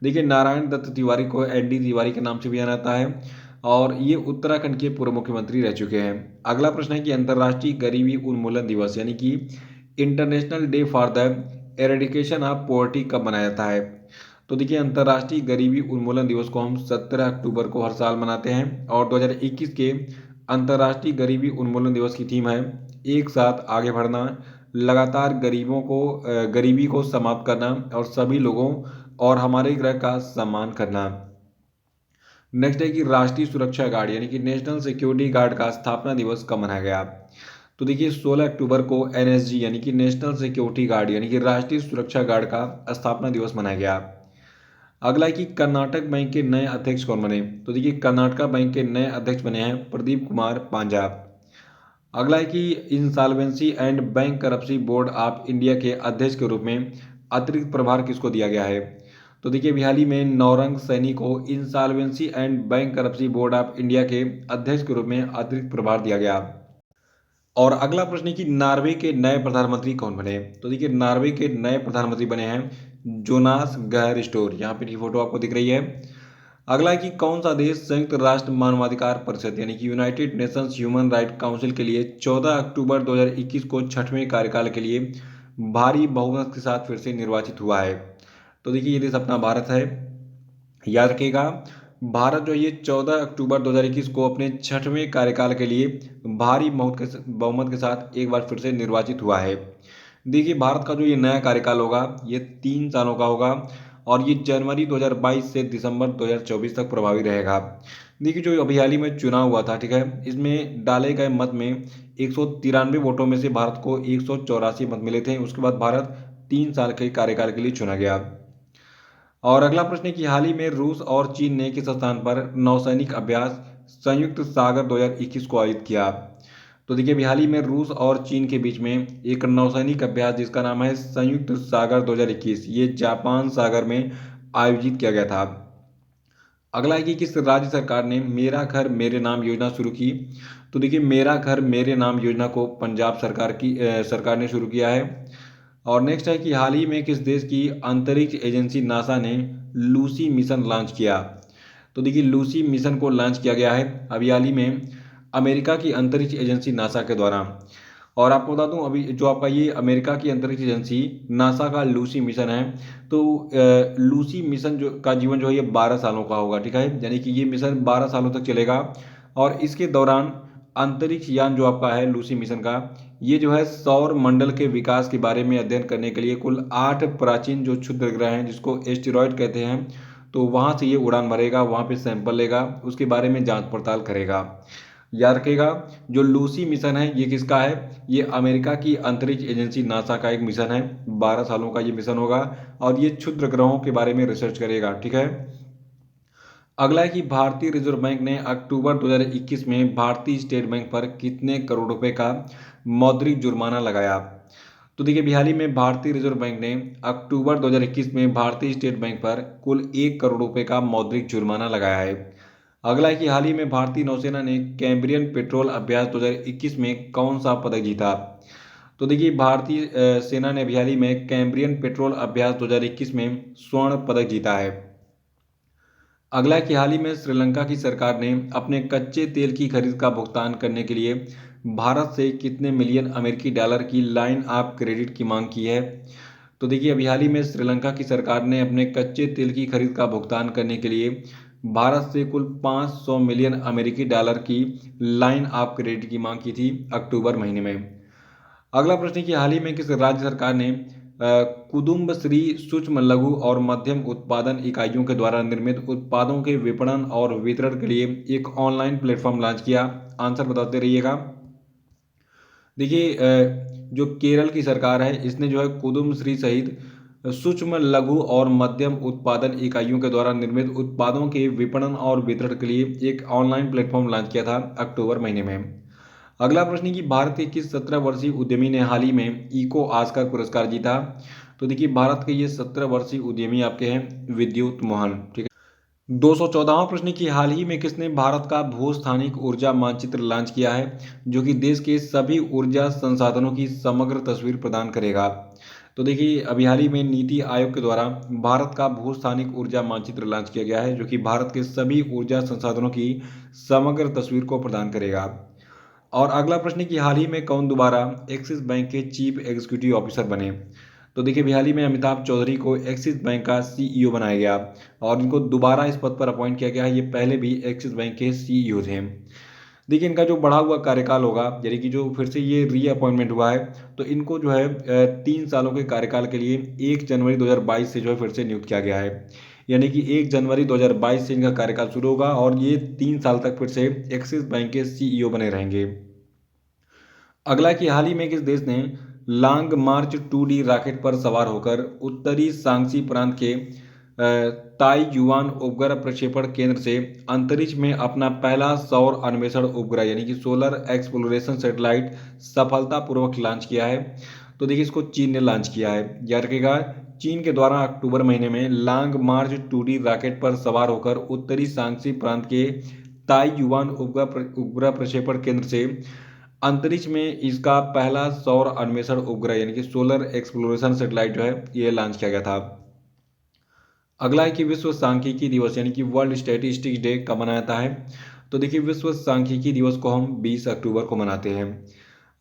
देखिए नारायण दत्त तिवारी को ND तिवारी के नाम से भी जाना जाता है, और ये उत्तराखंड के पूर्व मुख्यमंत्री रह चुके हैं। अगला प्रश्न है कि अंतर्राष्ट्रीय गरीबी उन्मूलन दिवस यानी कि international day for the eradication of poverty कब मनाया जाता है। तो देखिए अंतर्राष्ट्रीय गरीबी उन्मूलन दिवस को हम 17 अक्टूबर को हर साल मनाते हैं, और 2021 के अंतर्राष्ट्रीय गरीबी उन्मूलन दिवस की थीम है एक साथ आगे बढ़ना, लगातार गरीबी को समाप्त करना और सभी लोगों और हमारे ग्रह का सम्मान करना। नेक्स्ट है कि राष्ट्रीय सुरक्षा गार्ड यानी कि नेशनल सिक्योरिटी गार्ड का स्थापना दिवस कब मनाया गया। तो देखिए 16 अक्टूबर को एनएसजी यानी कि नेशनल सिक्योरिटी गार्ड यानी कि राष्ट्रीय सुरक्षा गार्ड का स्थापना दिवस मनाया गया। अगला है कि कर्नाटक बैंक के नए अध्यक्ष कौन बने। तो देखिए कर्नाटक बैंक के नए अध्यक्ष बने हैं प्रदीप कुमार पांजा। अगला है कि insolvency and bank करप्सी board of India के अध्यक्ष के रूप में अतिरिक्त प्रभार किसको दिया गया है। तो देखिए अभी हाल ही में नौरंग सैनी को insolvency and bank करप्सी board of India के अध्यक्ष के रूप में अतिरिक्त प्रभार दिया गया। और अगला प्रश्न है कि नॉर्वे के नए प्रधानमंत्री कौन बने। तो देखिए नॉर्वे के नए प्रधानमंत्री बने हैं जोनास गहर स्टोर। यहाँ पे फोटो आपको दिख रही है। अगला है कि कौन सा देश संयुक्त राष्ट्र मानवाधिकार परिषद यानी कि United Nations human right council के लिए 14 अक्टूबर 2021 को छठवें कार्यकाल के लिए भारी बहुमत के साथ फिर से निर्वाचित हुआ है। तो देखिए ये देश अपना भारत है। याद रखिएगा भारत जो ये 14 अक्टूबर 2021 को अपने छठवें कार्यकाल के लिए भारी बहुमत के साथ एक बार फिर से निर्वाचित हुआ है। देखिए भारत का जो ये नया कार्यकाल होगा ये 3 सालों का होगा और ये जनवरी 2022 से दिसंबर 2024 तक प्रभावी रहेगा। देखिए जो अभी हाल ही में चुनाव हुआ था, ठीक है, इसमें डाले गए मत में 193 वोटों में से भारत को 184 मत मिले थे। उसके बाद भारत 3 साल के कार्यकाल के लिए चुना गया। और अगला प्रश्न है कि हाल ही में रूस और चीन ने किस स्थान पर नौसैनिक अभ्यास संयुक्त सागर 2021 को आयोजित किया। तो देखिए अभी हाल ही में रूस और चीन के बीच में एक नौसैनिक अभ्यास जिसका नाम है संयुक्त सागर 2021 ये जापान सागर में आयोजित किया गया था। अगला है कि किस राज्य सरकार ने मेरा घर मेरे नाम योजना शुरू की। तो देखिए मेरा घर मेरे नाम योजना को पंजाब सरकार ने शुरू किया है। और नेक्स्ट है कि हाल ही में किस देश की अंतरिक्ष एजेंसी नासा ने लूसी मिशन लॉन्च किया। तो देखिए लूसी मिशन को लॉन्च किया गया है अभी हाल ही में अमेरिका की अंतरिक्ष एजेंसी नासा के द्वारा। और आपको बता दूं अभी जो आपका ये अमेरिका की अंतरिक्ष एजेंसी नासा का लूसी मिशन है तो लूसी मिशन जो का जीवन जो है ये 12 सालों का होगा, ठीक है, यानी कि ये मिशन 12 सालों तक चलेगा। और इसके दौरान अंतरिक्ष यान जो आपका है लूसी मिशन का ये जो है सौर मंडल के विकास के बारे में अध्ययन करने के लिए कुल 8 प्राचीन जो क्षुद्र ग्रह हैं जिसको एस्टेरॉयड कहते हैं तो वहाँ से ये उड़ान भरेगा, वहाँ पे सैंपल लेगा, उसके बारे में जांच पड़ताल करेगा। याद रखेगा जो लूसी मिशन है ये किसका है, ये अमेरिका की अंतरिक्ष एजेंसी नासा का एक मिशन है। 12 सालों का ये मिशन होगा और ये क्षुद्र ग्रहों के बारे में रिसर्च करेगा, ठीक है। अगला है कि भारतीय रिजर्व बैंक ने अक्टूबर 2021 में भारतीय स्टेट बैंक पर कितने करोड़ रुपए का मौद्रिक जुर्माना लगाया। तो देखिए बिहार में भारतीय रिजर्व बैंक ने अक्टूबर 2021 में भारतीय स्टेट बैंक पर कुल 1 करोड़ रुपए का मौद्रिक जुर्माना लगाया है। अगला है कि हाल ही में भारतीय नौसेना ने कैम्ब्रियन पेट्रोल अभ्यास 2021 में कौन सा पदक जीता। तो देखिए भारतीय सेना ने हाल ही में कैम्ब्रियन पेट्रोल अभ्यास 2021 में स्वर्ण पदक जीता है। अगला है कि हाल ही में श्रीलंका की सरकार ने अपने कच्चे तेल की खरीद का भुगतान करने के लिए भारत से कितने मिलियन अमेरिकी डॉलर की लाइन ऑफ क्रेडिट की मांग की है। तो देखिए अभी हाल ही में श्रीलंका की सरकार ने अपने कच्चे तेल की खरीद का भुगतान करने के लिए भारत से कुल 500 मिलियन अमेरिकी डॉलर की लाइन ऑफ क्रेडिट की मांग की थी अक्टूबर महीने में। अगला प्रश्न है कि हाल ही में किस राज्य सरकार ने कुदुम्बश्री सूक्ष्म लघु और मध्यम उत्पादन इकाइयों के द्वारा निर्मित उत्पादों के विपणन और वितरण के लिए एक ऑनलाइन प्लेटफॉर्म लॉन्च किया। आंसर बताते रहिएगा। देखिए जो केरल की सरकार है इसने जो है कुदुम्बश्री सहित सूक्ष्म लघु और मध्यम उत्पादन इकाइयों के द्वारा निर्मित उत्पादों के विपणन और वितरण के लिए एक ऑनलाइन प्लेटफॉर्म लॉन्च किया था अक्टूबर महीने में। अगला प्रश्न है कि भारत के किस 17 वर्षीय उद्यमी ने हाल ही में इको ऑस्कर पुरस्कार जीता। तो देखिए भारत के ये 17 वर्षीय उद्यमी आपके हैं विद्युत मोहन, ठीक है। 214वां प्रश्न की हाल ही में किसने भारत का भूस्थानिक ऊर्जा मानचित्र लॉन्च किया है जो कि देश के सभी ऊर्जा संसाधनों की समग्र तस्वीर प्रदान करेगा। तो देखिए अभी हाल ही में नीति आयोग के द्वारा भारत का भूस्थानिक ऊर्जा मानचित्र लॉन्च किया गया है जो कि भारत के सभी ऊर्जा संसाधनों की समग्र तस्वीर को प्रदान करेगा। और अगला प्रश्न है कि हाल ही में कौन दोबारा एक्सिस बैंक के चीफ एग्जीक्यूटिव ऑफिसर बने। तो देखिए हाल ही में अमिताभ चौधरी को एक्सिस बैंक का सीईओ बनाया गया और इनको दोबारा इस पद पर अपॉइंट किया गया है। ये पहले भी एक्सिस बैंक के सीईओ थे। देखिए इनका जो बढ़ा हुआ कार्यकाल होगा यानी कि जो फिर से ये रीअपॉइंटमेंट हुआ है तो इनको जो है 3 सालों के कार्यकाल के लिए 1 जनवरी 2022 से जो है फिर से नियुक्त किया गया है। यानी कि 1 जनवरी 2022 से इनका कार्यकाल शुरू होगा और ये 3 साल तक फिर से एक्सिस बैंक के सीईओ बने रहेंगे। अगला कि हाल ही में किस देश ने लॉन्ग मार्च 2D रॉकेट पर सवार होकर उत्तरी सांक्सी प्रांत के ताई युआन उपग्रह प्रक्षेपण केंद्र से अंतरिक्ष में अपना पहला सौर अन्वेषण उपग्रह यानी कि सोलर एक्सप्लोरेशन सैटेलाइट सफलतापूर्वक लॉन्च किया है। तो देखिए इसको चीन ने लॉन्च किया है। याद रखिएगा, चीन के द्वारा अक्टूबर महीने में लॉन्ग मार्च 2D रॉकेट पर सवार होकर उत्तरी सांक्सी प्रांत के ताई युआन उपग्रह प्रक्षेपण केंद्र से अंतरिक्ष में इसका पहला सौर अन्वेषण उपग्रह यानी कि सोलर एक्सप्लोरेशन सैटेलाइट जो है ये लॉन्च किया गया था। अगला है कि विश्व सांख्यिकी दिवस यानी कि वर्ल्ड स्टैटिस्टिक्स डे कब मनाया जाता है। तो देखिए विश्व सांख्यिकी दिवस को हम 20 अक्टूबर को मनाते हैं।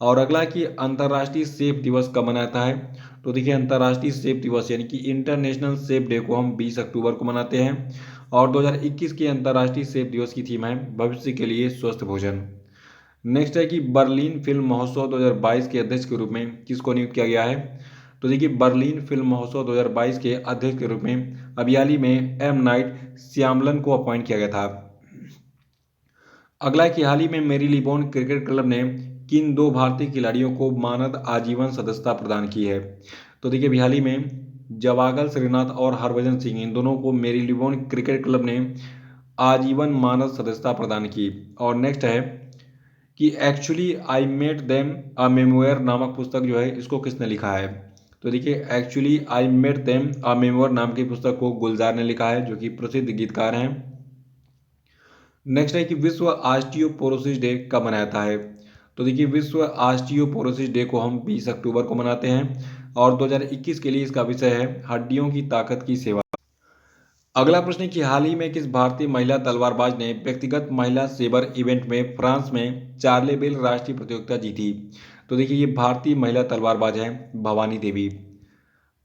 और अगला है कि अंतर्राष्ट्रीय सेब दिवस कब मनाया जाता है। तो देखिए अंतर्राष्ट्रीय सेब दिवस यानी कि इंटरनेशनल सेब डे को हम 20 अक्टूबर को मनाते हैं। और 2021 के अंतर्राष्ट्रीय सेब दिवस की थीम है भविष्य के लिए स्वस्थ भोजन। नेक्स्ट है कि बर्लिन फिल्म महोत्सव 2022 के अध्यक्ष के रूप में किसको नियुक्त किया गया है। तो देखिए बर्लिन फिल्म महोत्सव 2022 के अध्यक्ष के रूप में अभी हाल ही में एम नाइट श्यामलन को अपॉइंट किया गया था। अगला है कि हाल ही में मेरीलिबोन क्रिकेट क्लब ने किन दो भारतीय खिलाड़ियों को मानद आजीवन सदस्यता प्रदान की है। तो देखिए अभी हाल ही में जवागल श्रीनाथ और हरभजन सिंह इन दोनों को मेरीलिबोन क्रिकेट क्लब ने आजीवन मानद सदस्यता प्रदान की। और नेक्स्ट है कि actually I met them a memoir नामक पुस्तक जो है इसको किसने लिखा है। तो देखिए actually I met them a memoir नाम की पुस्तक को गुलजार ने लिखा है जो कि प्रसिद्ध गीतकार हैं। नेक्स्ट है कि विश्व ऑस्टियोपोरोसिस डे कब मनाया जाता है। तो देखिए विश्व ऑस्टियोपोरोसिस डे को हम 20 अक्टूबर को मनाते हैं। और 2021 के लिए इसका विषय है हड्डियों की ताकत की सेवा। अगला प्रश्न है कि हाल ही में किस भारतीय महिला तलवारबाज ने व्यक्तिगत महिला सेबर इवेंट में फ्रांस में चार्लेबेल राष्ट्रीय प्रतियोगिता जीती। तो देखिए ये भारतीय महिला तलवारबाज हैं भवानी देवी।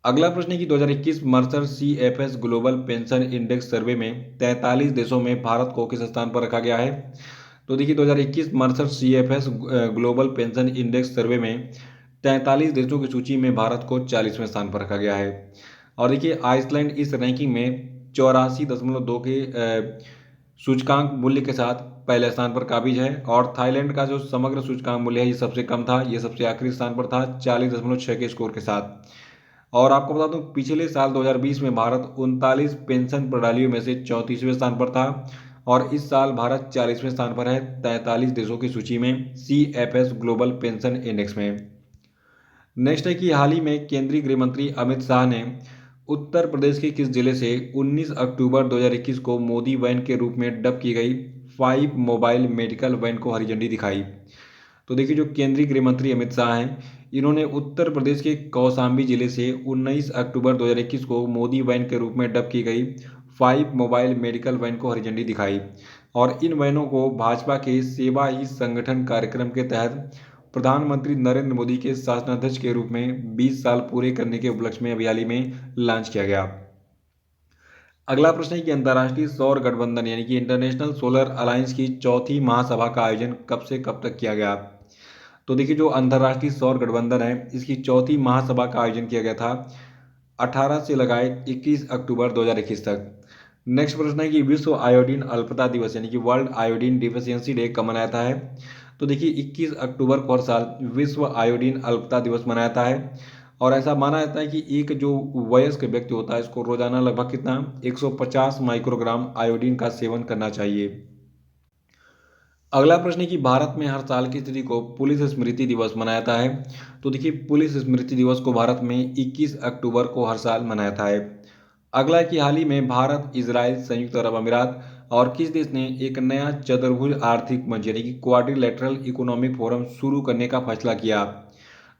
अगला प्रश्न है कि 2021 Mercer CFS global pension index survey में 43 देशों में भारत को किस स्थान पर रखा गया है। तो देखिए 2021 Mercer CFS global pension index survey में 43 देशों की सूची में भारत को 40वें स्थान पर रखा गया है। और देखिए आइसलैंड इस रैंकिंग में 84.2 के सूचकांक मूल्य के साथ पहले स्थान पर काबिज है। और थाईलैंड का जो समग्र सूचकांक मूल्य है ये सबसे कम था, ये सबसे आखिरी स्थान पर था 40.6 के स्कोर के साथ। और आपको बता दूं पिछले साल 2020 में भारत 39 पेंशन प्रणालियों में से 34वें स्थान पर था। और इस साल भारत 40वें स्थान पर है 43 देशों की सूची में CFS ग्लोबल पेंशन इंडेक्स में। नेक्स्ट है कि हाल ही में केंद्रीय गृह मंत्री अमित शाह ने उत्तर प्रदेश के किस जिले से 19 अक्टूबर 2021 को मोदी वैन के रूप में डब की गई 5 मोबाइल मेडिकल वैन को हरी झंडी दिखाई। तो देखिए जो केंद्रीय गृह मंत्री अमित शाह हैं इन्होंने उत्तर प्रदेश के कौशाम्बी जिले से 19 अक्टूबर 2021 को मोदी वैन के रूप में डब की गई 5 मोबाइल मेडिकल वैन को हरी झंडी दिखाई। और इन वैनों को भाजपा के सेवा ही संगठन कार्यक्रम के तहत प्रधानमंत्री नरेंद्र मोदी के शासनाध्यक्ष के रूप में 20 साल पूरे करने के उपलक्ष्य में अभी हाल ही में लॉन्च किया गया। अगला प्रश्न है कि अंतर्राष्ट्रीय सौर गठबंधन यानी कि इंटरनेशनल सोलर अलायंस की चौथी महासभा का आयोजन कब से कब तक किया गया। तो देखिए जो अंतर्राष्ट्रीय सौर गठबंधन है इसकी चौथी महासभा का आयोजन किया गया था 18 से लगाए 21 अक्टूबर 2021 तक। नेक्स्ट प्रश्न है कि विश्व आयोडीन अल्पता दिवस यानी कि वर्ल्ड आयोडीन डिफिशियंसी डे कब मनाया जाता है। तो देखिए 21 अक्टूबर को हर साल विश्व आयोडीन अल्पता दिवस मनाया जाता है। और ऐसा माना जाता है कि एक जो वयस्क व्यक्ति होता है इसको रोजाना लगभग कितना 150 माइक्रोग्राम आयोडीन का सेवन करना चाहिए। अगला प्रश्न है कि भारत में हर साल की तिथि को पुलिस स्मृति दिवस मनाया जाता है। तो देखिए पुलिस स्मृति दिवस को भारत में 21 अक्टूबर को हर साल मनाया जाता है। अगला है कि हाल ही में भारत इजराइल संयुक्त अरब अमीरात और किस देश ने एक नया चतुर्भुज आर्थिक मंच यानी कि क्वाड्रिलेटरल इकोनॉमिक फोरम शुरू करने का फैसला किया।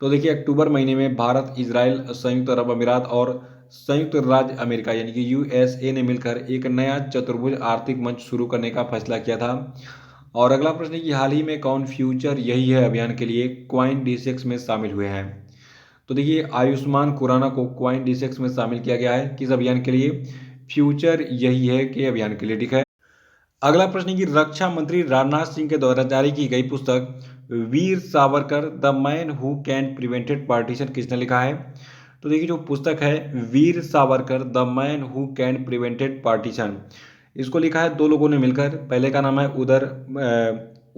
तो देखिए अक्टूबर महीने में भारत इजराइल संयुक्त अरब अमीरात और संयुक्त राज्य अमेरिका यानी कि USA ने मिलकर एक नया चतुर्भुज आर्थिक मंच शुरू करने का फैसला किया था। और अगला प्रश्न है कि हाल ही में कौन फ्यूचर यही है अभियान के लिए क्वाइन D6 में शामिल हुए हैं। तो देखिए आयुष्मान खुराना को क्वाइन D6 में शामिल किया गया है किस अभियान के लिए, फ्यूचर यही है के अभियान के लिए। ठीक है। अगला प्रश्न है कि रक्षा मंत्री राजनाथ सिंह के द्वारा जारी की गई पुस्तक Veer Savarkar the man who can prevented partition किसने लिखा है। तो देखिए जो पुस्तक है Veer Savarkar the man who can prevented partition इसको लिखा है दो लोगों ने मिलकर। पहले का नाम है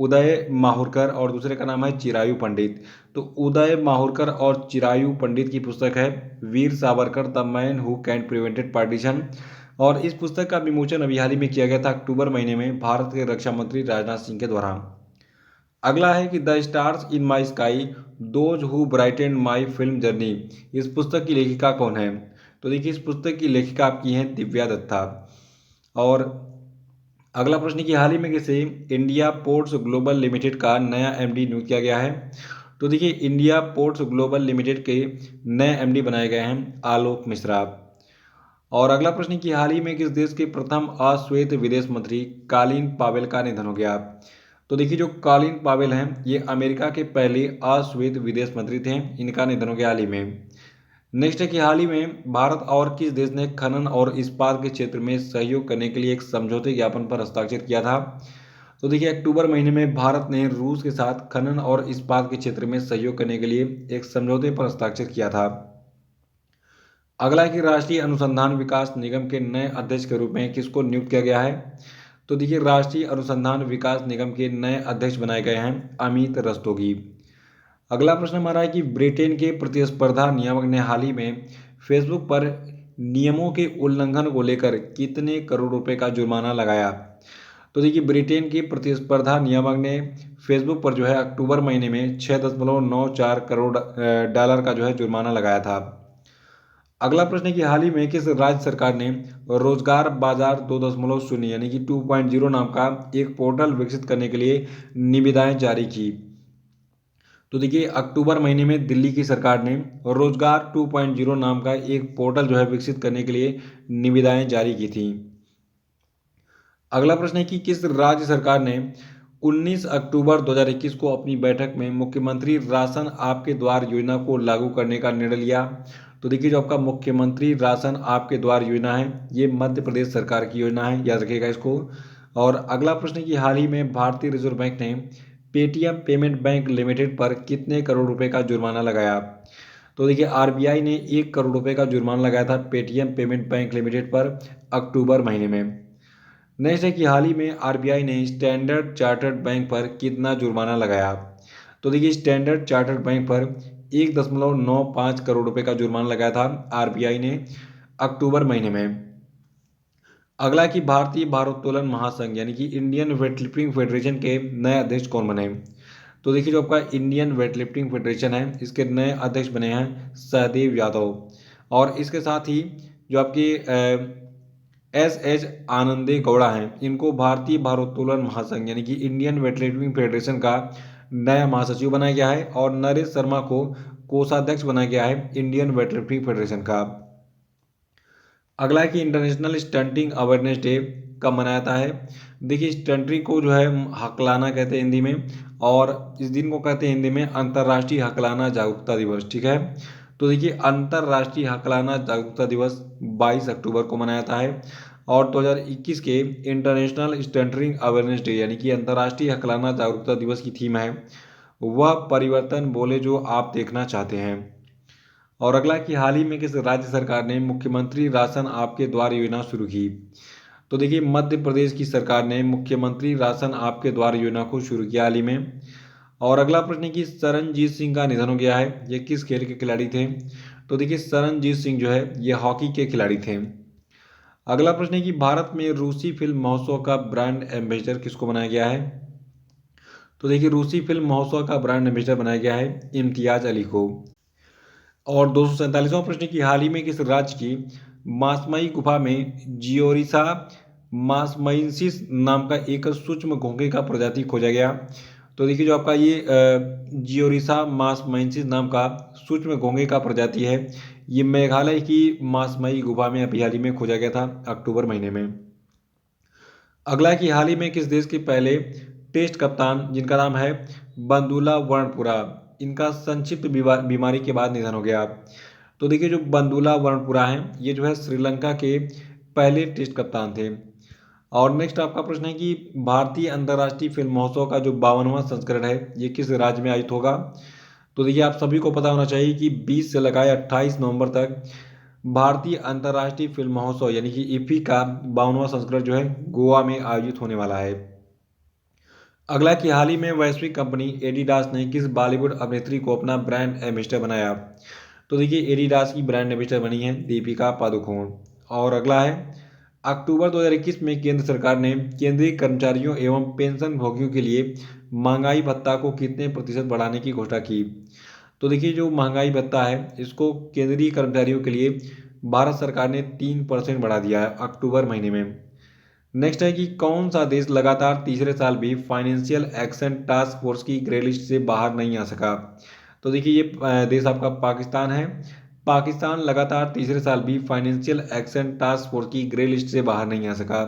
उदय माहुरकर और दूसरे का नाम है चिरायु पंडित। तो उदय माहुरकर और चिरायु पंडित की पुस्तक है Veer Savarkar the man who can prevented partition, और इस पुस्तक का विमोचन अभी हाल ही में किया गया था अक्टूबर महीने में भारत के रक्षा मंत्री राजनाथ सिंह के द्वारा। अगला है कि the stars in my sky those who brightened my film journey, इस पुस्तक की लेखिका कौन है? तो देखिए इस पुस्तक की लेखिका आपकी हैं दिव्या दत्ता। और अगला प्रश्न कि हाल ही में किसे इंडिया पोर्ट्स ग्लोबल लिमिटेड का नया एमडी नियुक्त किया गया है? तो देखिए इंडिया पोर्ट्स ग्लोबल लिमिटेड के नए एमडी बनाए गए हैं आलोक मिश्रा। और अगला प्रश्न कि हाल ही में किस देश के प्रथम अश्वेत विदेश मंत्री कॉलिन पावेल का निधन हो गया? तो देखिए जो कॉलिन पावेल हैं ये अमेरिका के पहले अश्वेत विदेश मंत्री थे, इनका निधन हो गया हाल ही में। नेक्स्ट है कि हाल ही में भारत और किस देश ने खनन और इस्पात के क्षेत्र में सहयोग करने के लिए एक समझौते ज्ञापन पर हस्ताक्षर किया था? तो देखिए अक्टूबर महीने में भारत ने रूस के साथ खनन और इस्पात के क्षेत्र में सहयोग करने के लिए एक समझौते पर हस्ताक्षर किया था। अगला है कि राष्ट्रीय अनुसंधान विकास निगम के नए अध्यक्ष के रूप में किसको नियुक्त किया गया है? तो देखिए राष्ट्रीय अनुसंधान विकास निगम के नए अध्यक्ष बनाए गए हैं अमित रस्तोगी। अगला प्रश्न हमारा है कि ब्रिटेन के प्रतिस्पर्धा नियामक ने हाल ही में फेसबुक पर नियमों के उल्लंघन को लेकर कितने करोड़ रुपए का जुर्माना लगाया? तो देखिए ब्रिटेन के प्रतिस्पर्धा नियामक ने फेसबुक पर जो है अक्टूबर महीने में 6.94 करोड़ डॉलर का जो है जुर्माना लगाया था। अगला प्रश्न है कि हाल ही में किस राज्य सरकार ने रोजगार बाजार 2.0 यानी कि 2.0 नाम का एक पोर्टल विकसित करने के लिए निविदाएं जारी की? तो देखिए अक्टूबर महीने में दिल्ली की सरकार ने रोजगार 2.0 नाम का एक पोर्टल जो है विकसित करने के लिए निविदाएं जारी की थी। अगला प्रश्न है कि किस राज्य सरकार ने 19 अक्टूबर 2021 को अपनी बैठक में मुख्यमंत्री राशन आपके द्वार योजना को लागू करने का निर्णय लिया? तो देखिए जो आपका मुख्यमंत्री राशन आपके द्वार योजना है ये मध्य प्रदेश सरकार की योजना है, याद रखिएगा इसको। और अगला प्रश्न कि हाल ही में भारतीय रिजर्व बैंक ने पेटीएम पेमेंट बैंक लिमिटेड पर कितने करोड़ रुपए का जुर्माना लगाया? तो देखिए आरबीआई ने 1 करोड़ रुपए का जुर्माना लगाया था पेटीएम पेमेंट बैंक लिमिटेड पर अक्टूबर महीने में। नेक्स्ट है कि हाल ही में आरबीआई ने स्टैंडर्ड चार्टर्ड बैंक पर कितना जुर्माना लगाया? तो देखिए स्टैंडर्ड चार्टर्ड बैंक पर 1.95 करोड़ रुपए का जुर्माना लगाया था आरबीआई ने अक्टूबर महीने में। अगला कि भारतीय भारोत्तोलन महासंघ यानी कि इंडियन वेटलिफ्टिंग फेडरेशन के नए अध्यक्ष कौन बने? तो देखिए जो आपका इंडियन वेटलिफ्टिंग फेडरेशन है इसके नए अध्यक्ष बने हैं सहदेव यादव। और इसके साथ ही जो आपकी एस आनंदे गौड़ा हैं इनको भारतीय भारोत्तोलन महासंघ यानी कि इंडियन वेटलिफ्टिंग फेडरेशन का नया महासचिव बनाया गया है, और नरेश शर्मा को कोषाध्यक्ष बनाया गया है इंडियन वेटलिफ्टिंग फेडरेशन का। अगला है कि इंटरनेशनल स्टंटिंग अवेयरनेस डे कब मनाया जाता है? देखिए स्टंटिंग को जो है हकलाना कहते हैं हिंदी में, और इस दिन को कहते हैं हिंदी में अंतर्राष्ट्रीय हकलाना जागरूकता दिवस। ठीक है, तो देखिए अंतर्राष्ट्रीय हकलाना जागरूकता दिवस 22 अक्टूबर को मनाया जाता है। और 2021 के इंटरनेशनल स्टंटिंग अवेयरनेस डे यानी कि अंतर्राष्ट्रीय हकलाना जागरूकता दिवस की थीम है वह परिवर्तन बोले जो आप देखना चाहते हैं। और अगला कि हाल ही में किस राज्य सरकार ने मुख्यमंत्री राशन आपके द्वार योजना शुरू की? तो देखिए मध्य प्रदेश की सरकार ने मुख्यमंत्री राशन आपके द्वार योजना को शुरू किया हाल ही में। और अगला प्रश्न है कि सरनजीत सिंह का निधन हो गया है, ये किस खेल के खिलाड़ी थे? तो देखिए सरनजीत सिंह जो है ये हॉकी के खिलाड़ी थे। अगला प्रश्न है कि भारत में रूसी फिल्म महोत्सव का ब्रांड एम्बेसडर किसको बनाया गया है? तो देखिए रूसी फिल्म महोत्सव का ब्रांड एम्बेसडर बनाया गया है इम्तियाज अली को। और 247वां प्रश्न की हाल ही में किस राज्य की मासमई गुफा में जियोरिसा मासमइंसिस नाम का एक सूक्ष्म घोंघे का प्रजाति खोजा गया? तो देखिए जो आपका ये जियोरिसा मासमइंसिस नाम का सूक्ष्म घोंघे का प्रजाति है ये मेघालय की मासमई गुफा में अभी हाल ही में खोजा गया था अक्टूबर महीने में। अगला कि हाल ही में किस देश के पहले टेस्ट कप्तान जिनका नाम है बंदुला वर्णपुरा इनका संक्षिप्त बीमारी के बाद निधन हो गया? तो देखिए जो बंदुला वर्णपुरा हैं ये जो है श्रीलंका के पहले टेस्ट कप्तान थे। और नेक्स्ट आपका प्रश्न है कि भारतीय अंतर्राष्ट्रीय फिल्म महोत्सव का जो 52वां संस्करण है ये किस राज्य में आयोजित होगा? तो देखिए आप सभी को पता होना चाहिए कि 20 से लगाए 28 नवंबर तक भारतीय अंतर्राष्ट्रीय फिल्म महोत्सव यानी कि इफ्फी का 52वां संस्करण जो है गोवा में आयोजित होने वाला है। अगला कि हाल ही में वैश्विक कंपनी एडिडास ने किस बॉलीवुड अभिनेत्री को अपना ब्रांड एम्बेसडर बनाया। तो देखिए एडिडास की ब्रांड एम्बेसडर बनी है दीपिका पादुकोण। और अगला है अक्टूबर 2021 में केंद्र सरकार ने केंद्रीय कर्मचारियों एवं पेंशन भोगियों के लिए महंगाई भत्ता को कितने प्रतिशत बढ़ाने की घोषणा की। तो देखिए जो महंगाई भत्ता है इसको केंद्रीय कर्मचारियों के लिए भारत सरकार ने 3% बढ़ा दिया है अक्टूबर महीने में। नेक्स्ट है कि कौन सा देश लगातार तीसरे साल भी फाइनेंशियल एक्शन टास्क फोर्स की ग्रे लिस्ट से बाहर नहीं आ सका। तो देखिए ये देश आपका पाकिस्तान है। पाकिस्तान लगातार तीसरे साल भी फाइनेंशियल एक्शन टास्क फोर्स की ग्रे लिस्ट से बाहर नहीं आ सका।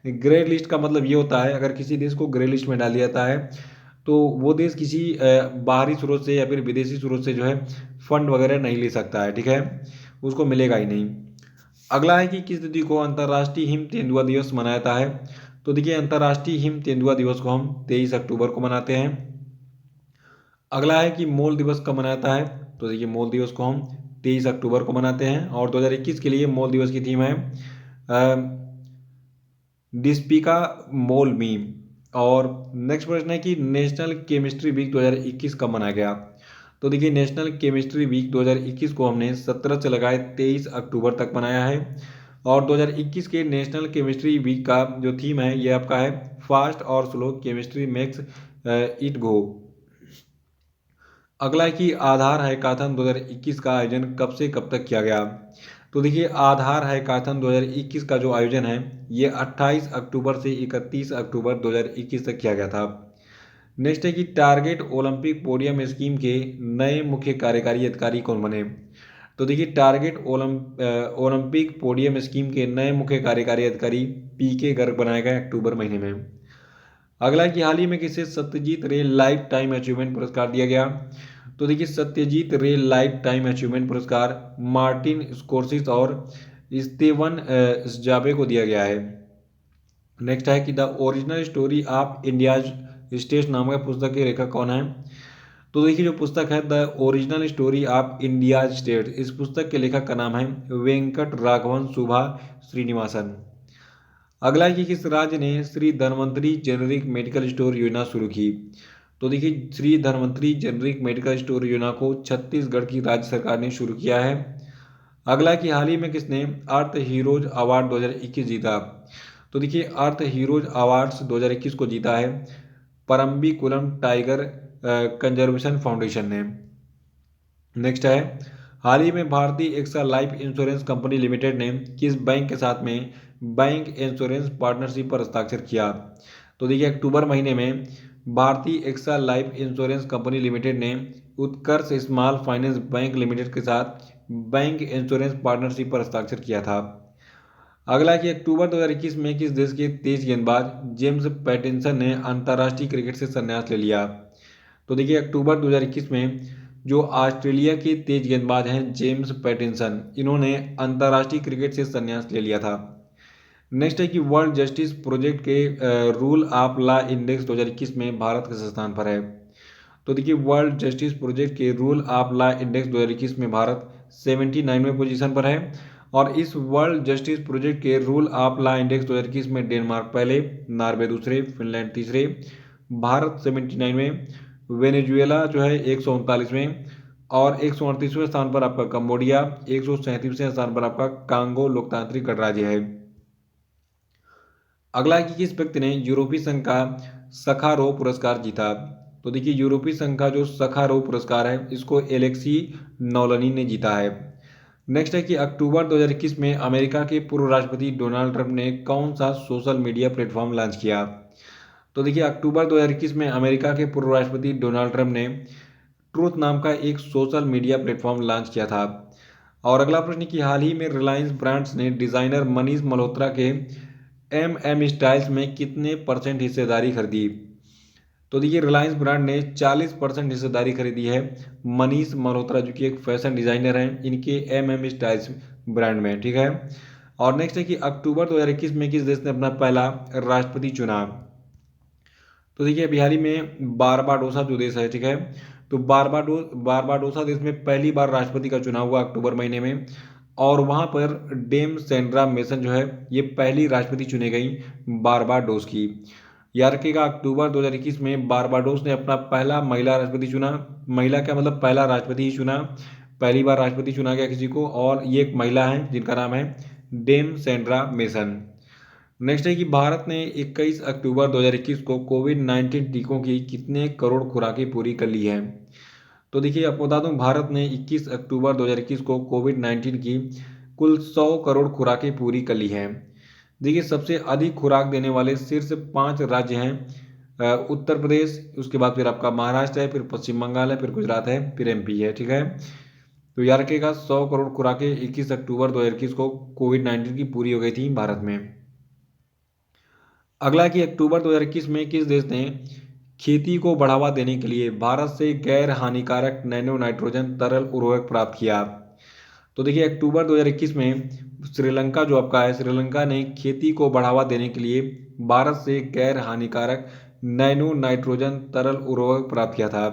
ग्रे लिस्ट का मतलब ये होता है अगर किसी देश को ग्रे लिस्ट में डाल दिया जाता है तो वो देश किसी बाहरी स्रोत से या फिर विदेशी स्रोत से जो है फंड वगैरह नहीं ले सकता है, ठीक है, उसको मिलेगा ही नहीं। अगला है कि किस तिथि को अंतर्राष्ट्रीय हिम तेंदुआ दिवस मनाया जाता है। तो देखिए अंतर्राष्ट्रीय हिम तेंदुआ दिवस को हम 23 अक्टूबर को मनाते हैं। अगला है कि मूल दिवस कब मनाया जाता है। तो देखिए मूल दिवस को हम 23 अक्टूबर को मनाते हैं और 2021 के लिए मूल दिवस की थीम है डिस्पिका मोल मी। और नेक्स्ट प्रश्न है कि नेशनल केमिस्ट्री वीक 2021 कब मनाया गया। तो देखिए नेशनल केमिस्ट्री वीक 2021 को हमने 17 से लगाए 23 अक्टूबर तक मनाया है। और 2021 के नेशनल केमिस्ट्री वीक का जो थीम है ये आपका है फास्ट और slow chemistry makes it go. अगला है कि आधार हैकाथन 2021 का आयोजन कब से कब तक किया गया। तो देखिए आधार हैकाथन 2021 का जो आयोजन है ये 28 अक्टूबर से 31 अक्टूबर 2021 तक किया गया था। नेक्स्ट है कि टारगेट ओलंपिक पोडियम स्कीम के नए मुख्य कार्यकारी अधिकारी कौन बने। तो देखिए टारगेट ओलंपिक पोडियम स्कीम के नए मुख्य कार्यकारी अधिकारी पीके गर्ग बनाए गए अक्टूबर महीने में। अगला कि हाल ही में किसे सत्यजीत रे लाइफ टाइम अचीवमेंट पुरस्कार दिया गया। तो देखिए सत्यजीत रे लाइफ टाइम अचीवमेंट पुरस्कार मार्टिन स्कोर्सिस और स्टीवन जाबे को दिया गया है। नेक्स्ट है कि the original story of India's state नामक पुस्तक के लेखक कौन है। तो देखिए जो पुस्तक है the original story of India state, इस पुस्तक के लेखक का नाम है वेंकट राघवन सुभा श्रीनिवासन। अगला कि किस राज्य ने Shri Dhanvantari generic medical store योजना शुरू की। तो देखिए Shri Dhanvantari generic medical store योजना को छत्तीसगढ़ की राज्य सरकार ने शुरू किया है। अगला कि हाल ही में किसने अर्थ हीरोज अवार्ड 2021 जीता। तो देखिए अर्थ हीरोज अवार्ड्स 2021 को जीता है परम्बिकुलम टाइगर कंजर्वेशन फाउंडेशन ने। नेक्स्ट है हाल ही में भारतीय AXA life insurance company limited ने किस बैंक के साथ में बैंक इंश्योरेंस पार्टनरशिप पर हस्ताक्षर किया। तो देखिए अक्टूबर महीने में भारतीय AXA life insurance company limited ने Utkarsh small finance bank limited के साथ बैंक इंश्योरेंस पार्टनरशिप पर हस्ताक्षर किया था। अगला कि अक्टूबर 2021 में किस देश के तेज गेंदबाज जेम्स पैटिंसन ने अंतर्राष्ट्रीय क्रिकेट से संन्यास ले लिया। तो देखिए अक्टूबर 2021 में जो ऑस्ट्रेलिया के तेज गेंदबाज हैं जेम्स पैटिंसन, इन्होंने अंतर्राष्ट्रीय क्रिकेट से संन्यास ले लिया था। नेक्स्ट है कि वर्ल्ड जस्टिस प्रोजेक्ट के रूल ऑफ लॉ इंडेक्स 2021 में भारत किस स्थान पर है। तो देखिए वर्ल्ड जस्टिस प्रोजेक्ट के रूल ऑफ लॉ इंडेक्स 2021 में भारत 79वें पोजीशन पर है। और इस वर्ल्ड जस्टिस प्रोजेक्ट के रूल ऑफ लॉ इंडेक्स 2021 में डेनमार्क पहले, नॉर्वे दूसरे, फिनलैंड तीसरे, भारत 79वें, वेनेजुएला जो है 139वें और 138वें स्थान पर आपका कंबोडिया, 137वें स्थान पर आपका कांगो लोकतांत्रिक गणराज्य है। अगला कि किस व्यक्ति ने यूरोपीय संघ का सखारोव पुरस्कार जीता। तो देखिए यूरोपीय संघ का जो सखारोव पुरस्कार है इसको एलेक्सी नौलनी ने जीता है। नेक्स्ट है कि अक्टूबर 2021 में अमेरिका के पूर्व राष्ट्रपति डोनाल्ड ट्रंप ने कौन सा सोशल मीडिया प्लेटफॉर्म लॉन्च किया। तो देखिए अक्टूबर 2021 में अमेरिका के पूर्व राष्ट्रपति डोनाल्ड ट्रंप ने ट्रूथ नाम का एक सोशल मीडिया प्लेटफॉर्म लॉन्च किया था। और अगला प्रश्न कि हाल ही में रिलायंस ब्रांड्स ने डिजाइनर मनीष मल्होत्रा के एम स्टाइल्स में कितने % हिस्सेदारी खरीदी। तो देखिए रिलायंस ब्रांड ने 40% हिस्सेदारी खरीदी है मनीष मल्होत्रा जो कि एक फैशन डिजाइनर हैं इनके एम स्टाइल्स ब्रांड में, ठीक है। और नेक्स्ट है कि अक्टूबर 2021 में किस देश ने अपना पहला राष्ट्रपति चुना। तो देखिए बिहारी में बारबाडोसा जो देश है, ठीक है, तो बारबाडोसा देश में पहली बार राष्ट्रपति का चुनाव हुआ अक्टूबर महीने में। और वहाँ पर डेम सेंड्रा मेसन जो है ये पहली राष्ट्रपति चुनी गई बारबाडोस की। याद रखिएगा अक्टूबर 2021 में बारबाडोस ने अपना पहला महिला राष्ट्रपति चुना। महिला क्या मतलब पहला राष्ट्रपति ही चुना, पहली बार राष्ट्रपति चुना गया किसी को, और ये एक महिला है जिनका नाम है डेम सेंड्रा मेसन। नेक्स्ट है कि भारत ने 21 अक्टूबर 2021 को कोविड-19 टीकों की कितने करोड़ खुराकें पूरी कर ली है। तो देखिए आपको बता दूं भारत ने 21 अक्टूबर 2021 को कोविड-19 की कुल 100 करोड़ खुराकें पूरी कर ली हैं। देखिए सबसे अधिक खुराक देने वाले शीर्ष 5 राज्य हैं उत्तर प्रदेश, उसके बाद फिर आपका महाराष्ट्र है, फिर पश्चिम बंगाल है, फिर गुजरात है, फिर एमपी है। ठीक है, तो याद रखिएगा 100 करोड़ खुराकें 21 अक्टूबर 2021 को कोविड-19 की पूरी हो गई थी भारत में। अगला कि अक्टूबर 2021 में किस देश ने खेती को बढ़ावा देने के लिए भारत से गैर हानिकारक नैनो नाइट्रोजन तरल उर्वरक प्राप्त किया। तो देखिए अक्टूबर 2021 में श्रीलंका जो आपका है, श्रीलंका ने खेती को बढ़ावा देने के लिए भारत से गैर हानिकारक नैनो नाइट्रोजन तरल उर्वरक प्राप्त किया था।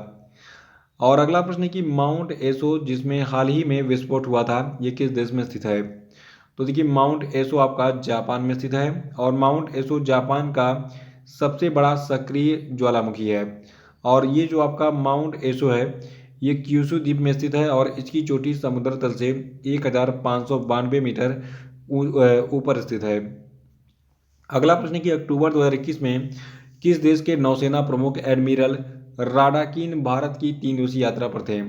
और अगला प्रश्न है कि माउंट एसो जिसमें हाल ही में विस्फोट हुआ था, ये किस देश में स्थित है। तो देखिए माउंट एसो आपका जापान में स्थित है, और माउंट एसो जापान का सबसे बड़ा सक्रिय ज्वालामुखी है। और ये जो आपका माउंट एसो है ये क्यूशू द्वीप में स्थित है, और इसकी चोटी समुद्र तल से 1592 मीटर ऊपर स्थित है। अगला प्रश्न है कि अक्टूबर 2021 में किस देश के नौसेना प्रमुख एडमिरल राडाकिन भारत की 3 दिवसीय यात्रा पर थे।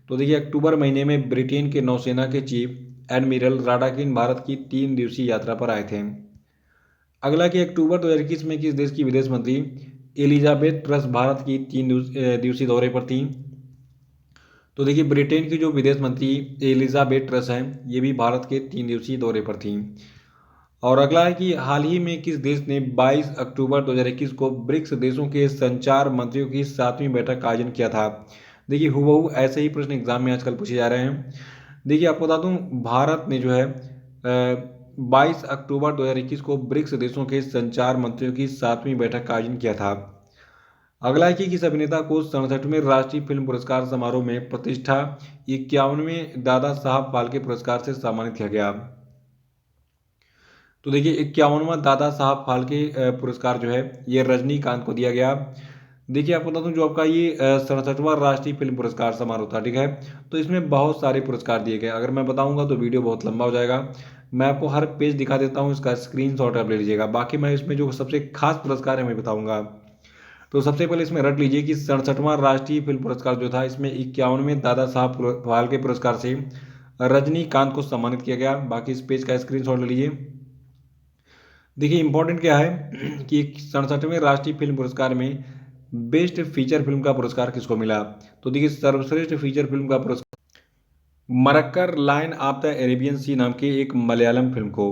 तो देखिए अक्टूबर महीने में ब्रिटेन के नौसेना के चीफ एडमिरल राडाकिन भारत की 3 दिवसीय यात्रा पर आए थे। अगला कि अक्टूबर 2021 में किस देश की विदेश मंत्री एलिजाबेथ ट्रस भारत की 3 दिवसीय दौरे पर थी। तो देखिए ब्रिटेन की जो विदेश मंत्री एलिजाबेथ ट्रस हैं ये भी भारत के 3 दिवसीय दौरे पर थी। और अगला है कि हाल ही में किस देश ने 22 अक्टूबर 2021 को ब्रिक्स देशों के संचार मंत्रियों की 7वीं बैठक का आयोजन किया था। देखिए हूबहू ऐसे ही प्रश्न एग्जाम में आजकल पूछे जा रहे हैं। देखिए आपको बता दूं भारत ने जो है 22 अक्टूबर 2021 को ब्रिक्स देशों के संचार मंत्रियों की 7वीं बैठक का आयोजन किया था। अगला है कि किस अभिनेता को 67वें राष्ट्रीय फिल्म पुरस्कार समारोह में प्रतिष्ठा 51वें दादा साहब फाल्के पुरस्कार से सम्मानित किया गया। तो देखिए 51वां दादा साहब फाल्के पुरस्कार जो है ये रजनीकांत को दिया गया। देखिए आपको बता दूं जो आपका ये 67वां राष्ट्रीय फिल्म पुरस्कार समारोह था, ठीक है, तो इसमें बहुत सारे पुरस्कार दिए गए। अगर मैं बताऊंगा तो वीडियो बहुत लंबा हो जाएगा। मैं आपको हर पेज दिखा देता हूँ, इसका स्क्रीनशॉट आप ले लीजिएगा। बाकी मैं इसमें जो सबसे खास पुरस्कार है मैं बताऊंगा। तो सबसे पहले इसमें रट लीजिए कि 67वां राष्ट्रीय फिल्म पुरस्कार जो था इसमें 51वें दादा साहब फाल्के पुरस्कार से रजनीकांत को सम्मानित किया गया। बाकी इस पेज का स्क्रीनशॉट ले लीजिए। देखिए इंपॉर्टेंट क्या है कि 67वें राष्ट्रीय फिल्म पुरस्कार में बेस्ट फीचर फिल्म का पुरस्कार किसको मिला। तो देखिए सर्वश्रेष्ठ फीचर फिल्म का पुरस्कार Marakkar lion of the Arabian sea नाम के एक मलयालम फिल्म को।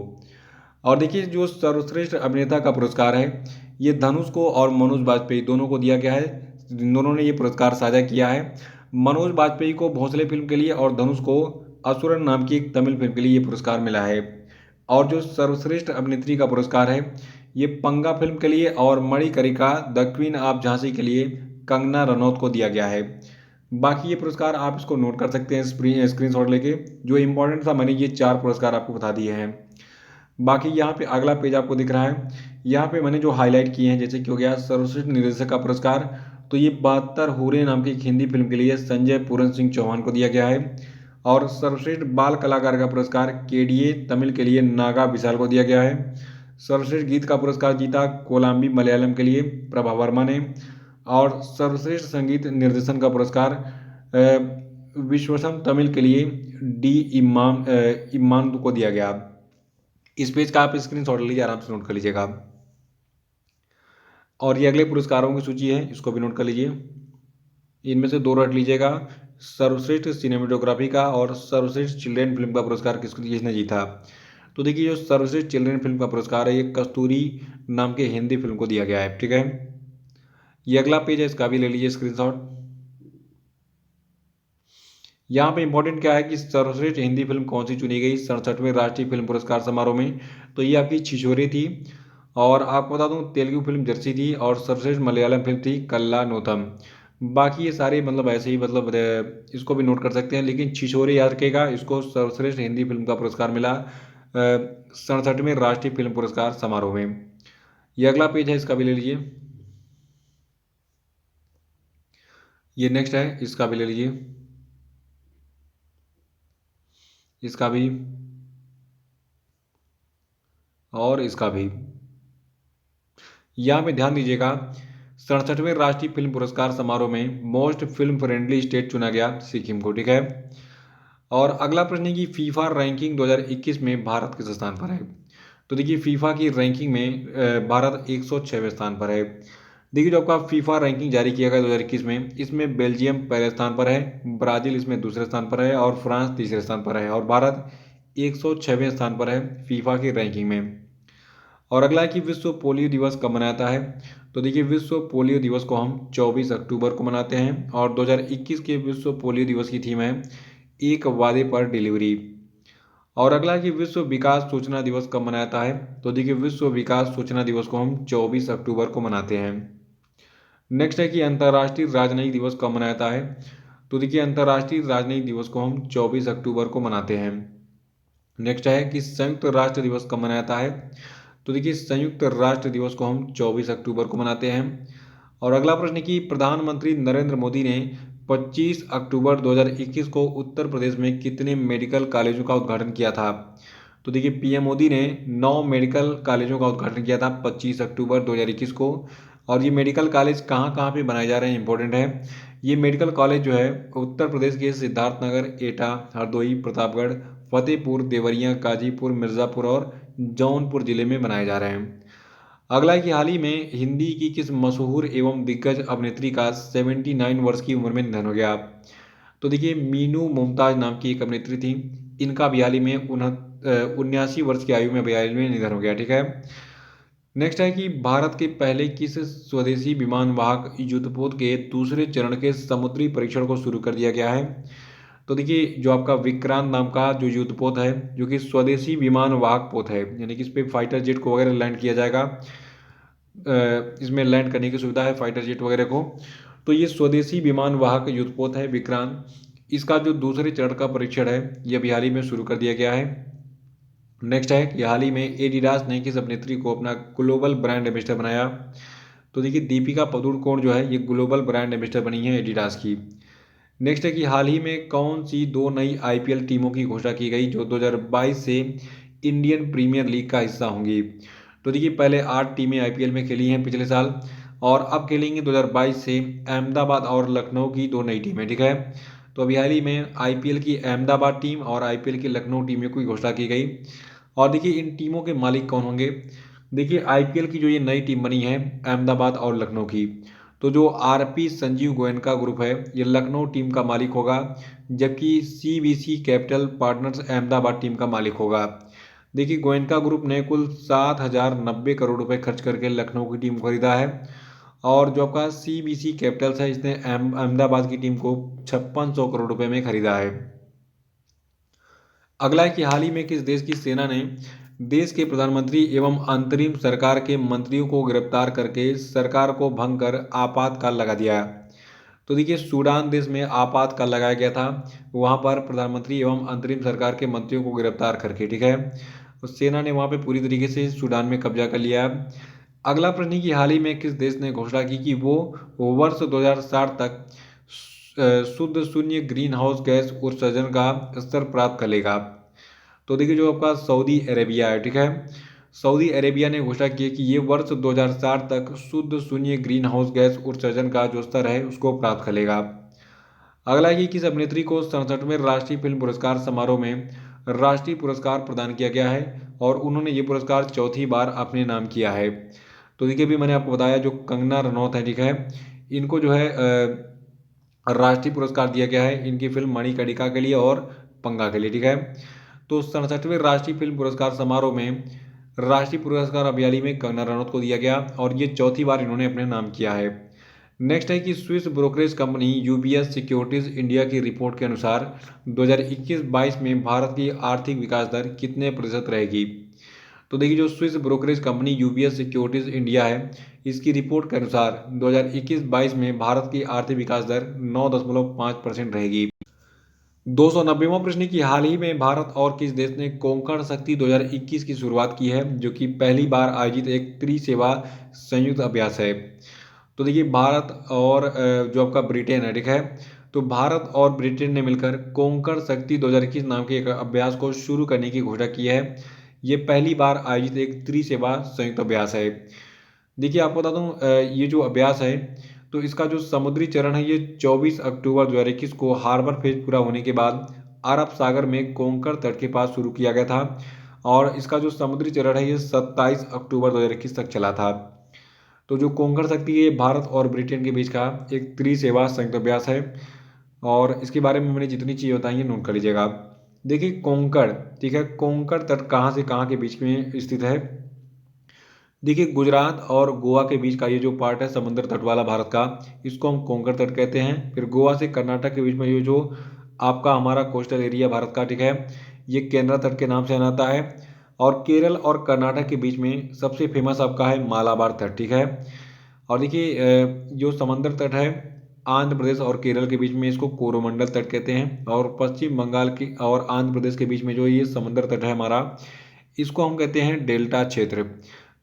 और देखिए जो सर्वश्रेष्ठ अभिनेता का पुरस्कार है ये धनुष को और मनोज बाजपेयी दोनों को दिया गया है। दोनों ने ये पुरस्कार साझा किया है। मनोज बाजपेयी को भोसले फिल्म के लिए और धनुष को असुरन नाम की एक तमिल फिल्म के लिए ये पुरस्कार मिला है। और जो सर्वश्रेष्ठ अभिनेत्री का पुरस्कार है ये पंगा फिल्म के लिए और Manikarnika the queen of Jhansi के लिए कंगना रनौत को दिया गया है। बाकी ये पुरस्कार आप इसको नोट कर सकते हैं स्क्रीनशॉट लेके। जो इंपॉर्टेंट था मैंने ये 4 पुरस्कार आपको बता दिए हैं। बाकी यहाँ पे अगला पेज आपको दिख रहा है, यहाँ पे मैंने जो हाईलाइट किए हैं जैसे कि हो गया सर्वश्रेष्ठ निर्देशक का पुरस्कार, तो ये 72 हूरे नाम की एक हिंदी फिल्म के लिए संजय पूरन सिंह चौहान को दिया गया है। और सर्वश्रेष्ठ बाल कलाकार का पुरस्कार केडीए तमिल के लिए नागा विशाल को दिया गया है। सर्वश्रेष्ठ गीत का पुरस्कार जीता कोलंबी मलयालम के लिए प्रभा वर्मा ने। और सर्वश्रेष्ठ संगीत निर्देशन का पुरस्कार विश्वसम तमिल के लिए डी इम्मान को दिया गया। इस पेज का आप स्क्रीनशॉट लीजिए, आराम से नोट कर लीजिएगा। और ये अगले पुरस्कारों की सूची है, इसको भी नोट कर लीजिए। इनमें से 2 रट लीजिएगा, सर्वश्रेष्ठ सिनेमेटोग्राफी का और सर्वश्रेष्ठ चिल्ड्रेन फिल्म का पुरस्कार किसने जीता। तो देखिए जो सर्वश्रेष्ठ चिल्ड्रेन फिल्म का पुरस्कार है ये कस्तूरी नाम के हिंदी फिल्म को दिया गया है, ठीक है। ये अगला पेज है, इसका भी ले लीजिए स्क्रीनशॉट। यहाँ पे इंपॉर्टेंट क्या है कि सर्वश्रेष्ठ हिंदी फिल्म कौन सी चुनी गई 67वें राष्ट्रीय फिल्म पुरस्कार समारोह में, तो ये आपकी छिछोरे थी। और आपको बता दूं तेलुगु फिल्म जर्सी थी, और सर्वश्रेष्ठ मलयालम फिल्म थी कल्ला नोतम। बाकी ये सारे मतलब ऐसे ही मतलब इसको भी नोट कर सकते हैं, लेकिन छिछोरे याद रखेगा, इसको सर्वश्रेष्ठ हिंदी फिल्म का पुरस्कार मिला 67वें राष्ट्रीय फिल्म पुरस्कार समारोह में। ये अगला पेज है, इसका भी ले लीजिए। ये नेक्स्ट है, इसका भी ले लीजिए, इसका भी और इसका भी। यहाँ पे ध्यान दीजिएगा, 67वें राष्ट्रीय फिल्म पुरस्कार समारोह में मोस्ट फिल्म फ्रेंडली स्टेट चुना गया सिक्किम को, ठीक है। और अगला प्रश्न है कि फीफा रैंकिंग 2021 में भारत किस स्थान पर है। तो देखिए फीफा की रैंकिंग में भारत 106वें स्थान पर है। देखिए जो आपका फीफा रैंकिंग जारी किया गया 2021 में, इसमें बेल्जियम पहले स्थान पर है, ब्राजील इसमें दूसरे स्थान पर है और फ्रांस तीसरे स्थान पर है, और भारत 106वें स्थान पर है फीफा की रैंकिंग में। और अगला है कि विश्व पोलियो दिवस कब मनाता है। तो देखिए विश्व पोलियो दिवस को हम 24 अक्टूबर को मनाते हैं, और 2021 के विश्व पोलियो दिवस की थीम है एक वादे पर डिलीवरी। और अगला है कि विश्व विकास सूचना दिवस कब मनाता है। तो देखिए विश्व विकास सूचना दिवस को हम 24 अक्टूबर को मनाते हैं। नेक्स्ट है कि अंतर्राष्ट्रीय राजनयिक दिवस कब मनाता है। तो देखिए अंतर्राष्ट्रीय राजनयिक दिवस को हम 24 अक्टूबर को मनाते हैं। नेक्स्ट है कि संयुक्त राष्ट्र दिवस कब मनाता है। तो देखिए संयुक्त राष्ट्र दिवस को हम 24 अक्टूबर को मनाते हैं। और अगला प्रश्न है कि प्रधानमंत्री नरेंद्र मोदी ने 25 अक्टूबर 2021 को उत्तर प्रदेश में कितने मेडिकल कॉलेजों का उद्घाटन किया था। तो देखिए पीएम मोदी ने 9 मेडिकल कॉलेजों का उद्घाटन किया था 25 अक्टूबर 2021 को। और ये मेडिकल कॉलेज कहाँ कहाँ पे बनाए जा रहे हैं, इंपॉर्टेंट है। ये मेडिकल कॉलेज जो है उत्तर प्रदेश के सिद्धार्थनगर, एटा, हरदोई, प्रतापगढ़, फतेहपुर, देवरिया, गाजीपुर, मिर्ज़ापुर और जौनपुर जिले में बनाए जा रहे हैं। अगला है कि हाल ही में हिंदी की किस मशहूर एवं दिग्गज अभिनेत्री का 79 वर्ष की उम्र में निधन हो गया। तो देखिए मीनू मुमताज नाम की एक अभिनेत्री थी, इनका भी हाल ही में 79 वर्ष की आयु में 42 में निधन हो गया, ठीक है। नेक्स्ट है कि भारत के पहले किस स्वदेशी विमान वाहक युद्धपोत के दूसरे चरण के समुद्री परीक्षण को शुरू कर दिया गया है। तो देखिए जो आपका विक्रांत नाम का जो युद्धपोत है, जो कि स्वदेशी विमान वाहक पोत है, यानी कि इस पे फाइटर जेट को वगैरह लैंड किया जाएगा, इसमें लैंड करने की सुविधा है फाइटर जेट वगैरह को। तो ये स्वदेशी विमान वाहक युद्धपोत है विक्रांत, इसका जो दूसरे चरण का परीक्षण है ये अभी हाल ही में शुरू कर दिया गया है। नेक्स्ट है कि हाल ही में एडिडास ने किस अभिनेत्री को अपना ग्लोबल ब्रांड एम्बेसडर बनाया। तो देखिए दीपिका पादुकोण जो है ये ग्लोबल ब्रांड एम्बेसडर बनी है एडिडास की। नेक्स्ट है कि हाल ही में कौन सी 2 नई आईपीएल टीमों की घोषणा की गई जो 2022 से इंडियन प्रीमियर लीग का हिस्सा होंगी। तो देखिए पहले 8 टीमें आईपीएल में खेली हैं पिछले साल, और अब खेलेंगे 2022 से अहमदाबाद और लखनऊ की 2 नई टीमें, ठीक है। तो अभी हाल ही में आईपीएल की अहमदाबाद टीम और आईपीएल की लखनऊ टीमों की घोषणा की गई। और देखिए इन टीमों के मालिक कौन होंगे। देखिए आईपीएल की जो ये नई टीम बनी है अहमदाबाद और लखनऊ की, तो जो आरपी संजीव गोयनका ग्रुप है ये लखनऊ टीम का मालिक होगा, जबकि CVC capital partners Ahmedabad team का मालिक होगा। देखिए गोयनका ग्रुप ने कुल 7,090 करोड़ रुपए खर्च करके लखनऊ की टीम को खरीदा है, और जो आपका सीबीसी कैपिटल्स है इसने अहमदाबाद की टीम को 5600 करोड़ रुपए में खरीदा है। अगला है कि हाल ही में किस देश की सेना ने देश के प्रधानमंत्री एवं अंतरिम सरकार के मंत्रियों को गिरफ्तार करके सरकार को भंग कर आपातकाल लगा दिया। तो देखिए सूडान देश में आपातकाल लगाया गया था, वहां पर प्रधानमंत्री एवं अंतरिम सरकार के मंत्रियों को गिरफ्तार करके, ठीक है। तो सेना ने वहां पे पूरी तरीके से सूडान में कब्जा कर लिया। अगला प्रश्न है कि हाल ही में किस देश ने घोषणा की कि वो वर्ष 2060 तक शुद्ध शून्य ग्रीन हाउस गैस उत्सर्जन का स्तर प्राप्त कर लेगा। तो देखिए जो आपका सऊदी अरेबिया है, ठीक है। सऊदी अरेबिया ने घोषणा की है कि ये वर्ष 2060 तक शुद्ध शून्य ग्रीन हाउस गैस उत्सर्जन का जो स्तर है उसको प्राप्त कर लेगा। अगला है कि किस अभिनेत्री को 67वें राष्ट्रीय फिल्म पुरस्कार समारोह में राष्ट्रीय पुरस्कार प्रदान किया गया है, और उन्होंने ये पुरस्कार चौथी बार अपने नाम किया है। तो देखिए भी मैंने आपको बताया जो कंगना रनौत है, ठीक है, इनको जो है राष्ट्रीय पुरस्कार दिया गया है इनकी फिल्म मणिकर्णिका के लिए और पंगा के लिए, ठीक है। तो 67वें राष्ट्रीय फिल्म पुरस्कार समारोह में राष्ट्रीय पुरस्कार अभियाली में कंगना रनौत को दिया गया, और ये चौथी बार इन्होंने अपने नाम किया है। नेक्स्ट है कि Swiss brokerage company UBS securities India की रिपोर्ट के अनुसार 2021-22 में भारत की आर्थिक विकास दर कितने प्रतिशत रहेगी। तो देखिए जो Swiss brokerage company UBS securities India है, इसकी रिपोर्ट के अनुसार 2021-22 में भारत की आर्थिक विकास दर 9.5% रहेगी। 290वां प्रश्न कि हाल ही में भारत और किस देश ने कोंकण शक्ति 2021 की शुरुआत की है, जो कि पहली बार आयोजित एक त्रिसेवा संयुक्त अभ्यास है। तो देखिए भारत और जो आपका ब्रिटेन है, ठीक है, तो भारत और ब्रिटेन ने मिलकर कोंकण शक्ति 2021 नाम के एक अभ्यास को शुरू करने की घोषणा की है। ये पहली बार आयोजित एक त्रिसेना संयुक्त अभ्यास है। देखिए आपको बता दूं ये जो अभ्यास है, तो इसका जो समुद्री चरण है ये 24 अक्टूबर 2021 को हार्बर फेज पूरा होने के बाद अरब सागर में कोंकण तट के पास शुरू किया गया था, और इसका जो समुद्री चरण है ये 27 अक्टूबर 2021 तक चला था। तो जो कोंकण शक्ति है ये भारत और ब्रिटेन के बीच का एक त्रिसेना संयुक्त अभ्यास है, और इसके बारे में मैंने जितनी चीज़ें बताई हैं नोट कर लीजिएगा आप। देखिए कोंकण, ठीक है, कोंकण तट कहाँ से कहाँ के बीच में स्थित है। देखिए गुजरात और गोवा के बीच का ये जो पार्ट है समुद्र तट वाला भारत का, इसको हम कोंकण तट कहते हैं। फिर गोवा से कर्नाटक के बीच में ये जो आपका हमारा कोस्टल एरिया भारत का, ठीक है, ये केंद्र तट के नाम से जाना है। और केरल और कर्नाटक के बीच में सबसे फेमस आपका है मालाबार तट, ठीक है। और देखिए जो समंदर तट है आंध्र प्रदेश और केरल के बीच में इसको कोरोमंडल तट कहते हैं, और पश्चिम बंगाल की और आंध्र प्रदेश के बीच में जो ये समंदर तट है हमारा, इसको हम कहते हैं डेल्टा क्षेत्र।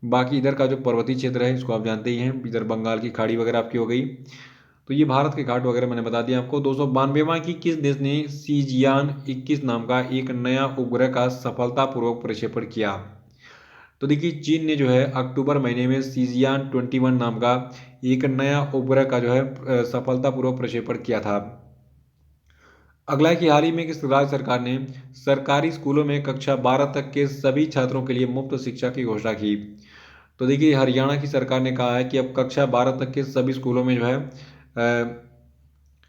बाकी इधर का जो पर्वतीय क्षेत्र है इसको आप जानते ही हैं, इधर बंगाल की खाड़ी वगैरह आपकी हो गई। तो ये भारत के घाट वगैरह मैंने बता दिया आपको। 292वां की किस देश ने सीजियान 21 नाम का एक नया उपग्रह का सफलतापूर्वक प्रक्षेपण किया। तो देखिए चीन ने जो है अक्टूबर महीने में सीजियान 21 नाम का एक नया उपग्रह का जो है सफलतापूर्वक प्रक्षेपण किया था। अगला है कि हाल ही में किस राज्य सरकार ने सरकारी स्कूलों में कक्षा 12 तक के सभी छात्रों के लिए मुफ्त शिक्षा की घोषणा की। तो देखिए हरियाणा की सरकार ने कहा है कि अब कक्षा 12 तक के सभी स्कूलों में जो है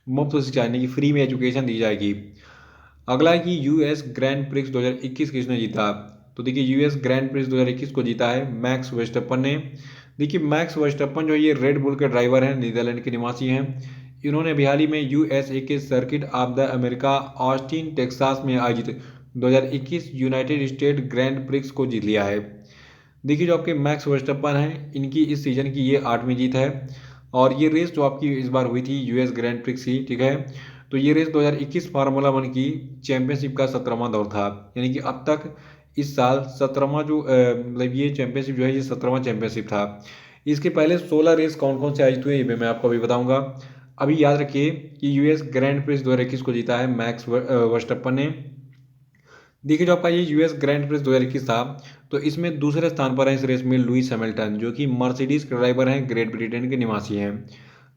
मुफ्त शिक्षा यानी कि फ्री में एजुकेशन दी जाएगी। अगला है कि यूएस ग्रैंड प्रिक्स 2021 किसने जीता। तो देखिए यूएस ग्रैंड प्रिक्स 2021 को जीता है मैक्स वर्स्टैपन ने। देखिए मैक्स वर्स्टैपन जो ये रेड बुल के ड्राइवर हैं, नीदरलैंड के निवासी हैं। इन्होंने अभी हाल ही में यूएसए के circuit of the America Austin Texas में आयोजित 2021 यूनाइटेड स्टेट ग्रैंड प्रिक्स को जीत लिया है। देखिए जो आपके मैक्स वर्स्टैपन हैं इनकी इस सीजन की ये 8वीं जीत है, और ये रेस जो आपकी इस बार हुई थी यूएस ग्रैंड प्रिक्स की, ठीक है, तो ये रेस 2021 फार्मूला वन की चैंपियनशिप का 17वां दौर था। यानी कि अब तक इस साल 17वां जो मतलब ये चैंपियनशिप जो है ये 17वां चैंपियनशिप था। इसके पहले 16 रेस कौन कौन से आयोजित हुए ये मैं आपको अभी बताऊंगा। अभी याद रखिए कि यूएस ग्रैंड प्रिक्स 2021 को जीता है मैक्स वर्स्टैपन ने। देखिए जो आपका ये यूएस ग्रैंड प्रिक्स 2021 था, तो इसमें दूसरे स्थान पर है इस रेस में लुइस हैमिल्टन, जो कि मर्सिडीज के ड्राइवर हैं, ग्रेट ब्रिटेन के निवासी हैं।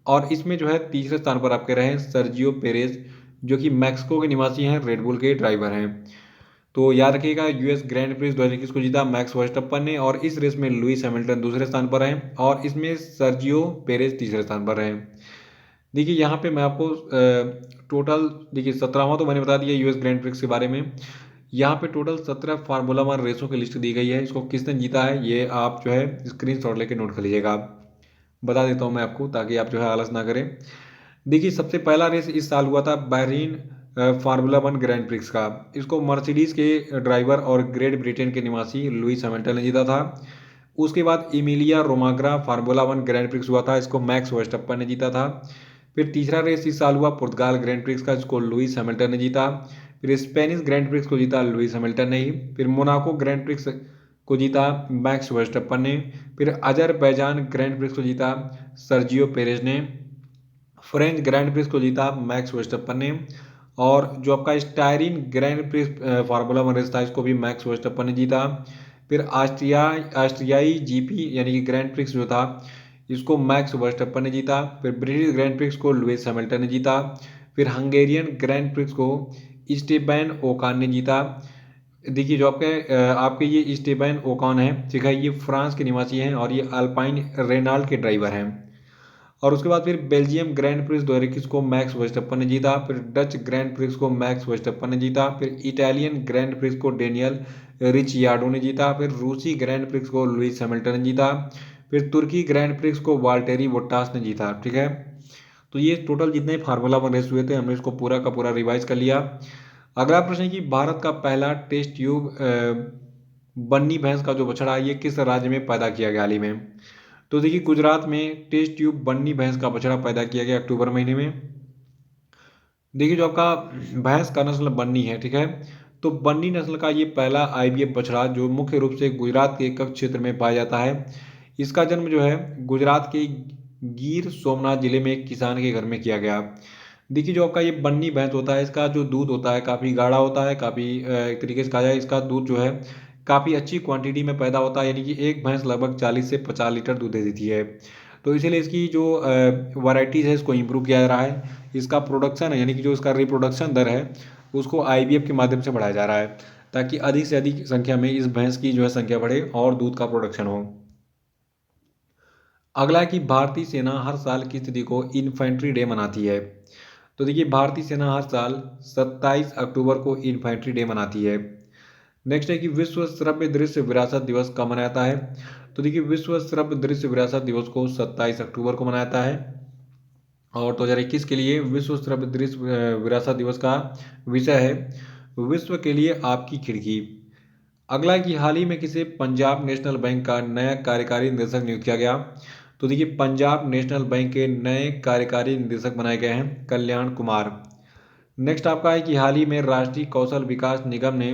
और इसमें जो है तीसरे स्थान पर आपके रहे सर्जियो पेरेज, जो कि मैक्सिको के निवासी हैं, रेडबुल के ड्राइवर हैं। तो याद रखिएगा यूएस ग्रैंड प्रिक्स 2021 को जीता मैक्स वर्स्टैपन ने, और इस रेस में लुइस हैमिल्टन दूसरे स्थान पर हैं, और इसमें सर्जियो पेरेज तीसरे स्थान पर हैं। देखिए यहाँ पे मैं आपको टोटल, देखिए 17वां तो मैंने बता दिया यूएस ग्रैंड प्रिक्स के बारे में। यहाँ पे टोटल 17 फार्मूला वन रेसों की लिस्ट दी गई है। इसको किसने जीता है ये आप जो है स्क्रीनशॉट लेके नोट कर लीजिएगा। बता देता हूँ मैं आपको ताकि आप जो है आलस ना करें। देखिए सबसे पहला रेस इस साल हुआ था Bahrain formula one grand prix का। इसको मर्सिडीज के ड्राइवर और ग्रेट ब्रिटेन के निवासी लुइस हैमिल्टन ने जीता था। उसके बाद Emilia Romagna formula one grand prix हुआ था, इसको मैक्स वर्स्टैपन ने जीता था। फिर तीसरा रेस इस साल हुआ पुर्तगाल ग्रैंड प्रिक्स का, जिसको लुइस हैमिल्टन ने जीता। फिर स्पेनिश ग्रैंड प्रिक्स को जीता लुइस हैमिल्टन ने ही। फिर मोनाको ग्रैंड प्रिक्स को जीता मैक्स वर्स्टैपन ने। फिर अजरबैजान ग्रैंड प्रिक्स को जीता सर्जियो पेरेज ने। फ्रेंच ग्रैंड प्रिक्स को जीता मैक्स वर्स्टैपन ने। और जो आपका Styrian Grand Prix Formula One race था इसको भी मैक्स वर्स्टैपन ने जीता। फिर ऑस्ट्रियाई जीपी यानी कि ग्रैंड प्रिक्स जो था इसको मैक्स वर्स्टैपन ने जीता। फिर ब्रिटिश ग्रैंड प्रिक्स को लुइस हैमिल्टन ने जीता। फिर हंगेरियन ग्रैंड प्रिक्स को स्टेफन ओकान ने जीता। देखिए जो आपके ये स्टेफन ओकान है, ठीक है, ये फ्रांस के निवासी हैं और ये अल्पाइन रेनाल्ट के ड्राइवर हैं। और उसके बाद फिर बेल्जियम ग्रैंड प्रिक्स 2021 को मैक्स वर्स्टैपन ने जीता। फिर डच ग्रैंड प्रिक्स को मैक्स वर्स्टैपन ने जीता। फिर इटालियन ग्रैंड प्रिक्स को डेनियल रिचियार्डो ने जीता। फिर रूसी ग्रैंड प्रिक्स को लुइस हैमिल्टन ने जीता। फिर तुर्की ग्रैंड प्रिक्स को वाल्टेरी बोट्टास ने जीता, ठीक है। तो ये टोटल जितने फार्मूला वन रेस हुए थे हमने इसको पूरा का पूरा रिवाइज कर लिया। अगला प्रश्न है कि भारत का पहला टेस्ट ट्यूब बन्नी भैंस का जो बछड़ा है ये किस राज्य में पैदा किया गया हाल ही में। तो देखिए गुजरात में टेस्ट ट्यूब बन्नी भैंस का बछड़ा पैदा किया गया अक्टूबर महीने में। देखिए जो आपका भैंस का नस्ल बन्नी है, ठीक है, तो बन्नी नस्ल का ये पहला आईवीएफ बछड़ा जो मुख्य रूप से गुजरात के कच्छ क्षेत्र में पाया जाता है। इसका जन्म जो है गुजरात के गिर सोमनाथ जिले में एक किसान के घर में किया गया। देखिए जो आपका ये बन्नी भैंस होता है, इसका जो दूध होता है काफ़ी गाढ़ा होता है, काफ़ी एक तरीके से कहा जाए इसका दूध जो है काफ़ी अच्छी क्वांटिटी में पैदा होता है, यानी कि एक भैंस लगभग 40 से 50 लीटर दूध दे देती है। तो इसीलिए इसकी जो वैरायटीज़ है इसको इम्प्रूव किया जा रहा है। इसका प्रोडक्शन है, यानी कि जो इसका रिप्रोडक्शन दर है उसको IVF के माध्यम से बढ़ाया जा रहा है, ताकि अधिक से अधिक संख्या में इस भैंस की जो है संख्या बढ़े और दूध का प्रोडक्शन हो। अगला है कि भारतीय सेना हर साल किस तिथि को इन्फेंट्री डे मनाती है। तो देखिए भारतीय सेना हर साल 27 अक्टूबर को इन्फेंट्री डे मनाती है। नेक्स्ट है कि विश्व श्रव्य दृश्य विरासत दिवस कब मनाया जाता है। तो देखिए विश्व श्रव्य दृश्य विरासत दिवस को 27 अक्टूबर को मनाया जाता है। और 2021 के लिए विश्व श्रव्य दृश्य विरासत दिवस का विषय है विश्व के लिए आपकी खिड़की। अगला कि हाल ही में किसे पंजाब नेशनल बैंक का नया कार्यकारी निदेशक नियुक्त किया गया। तो देखिए पंजाब नेशनल बैंक के नए कार्यकारी निदेशक बनाए गए हैं कल्याण कुमार। नेक्स्ट आपका है कि हाल ही में राष्ट्रीय कौशल विकास निगम ने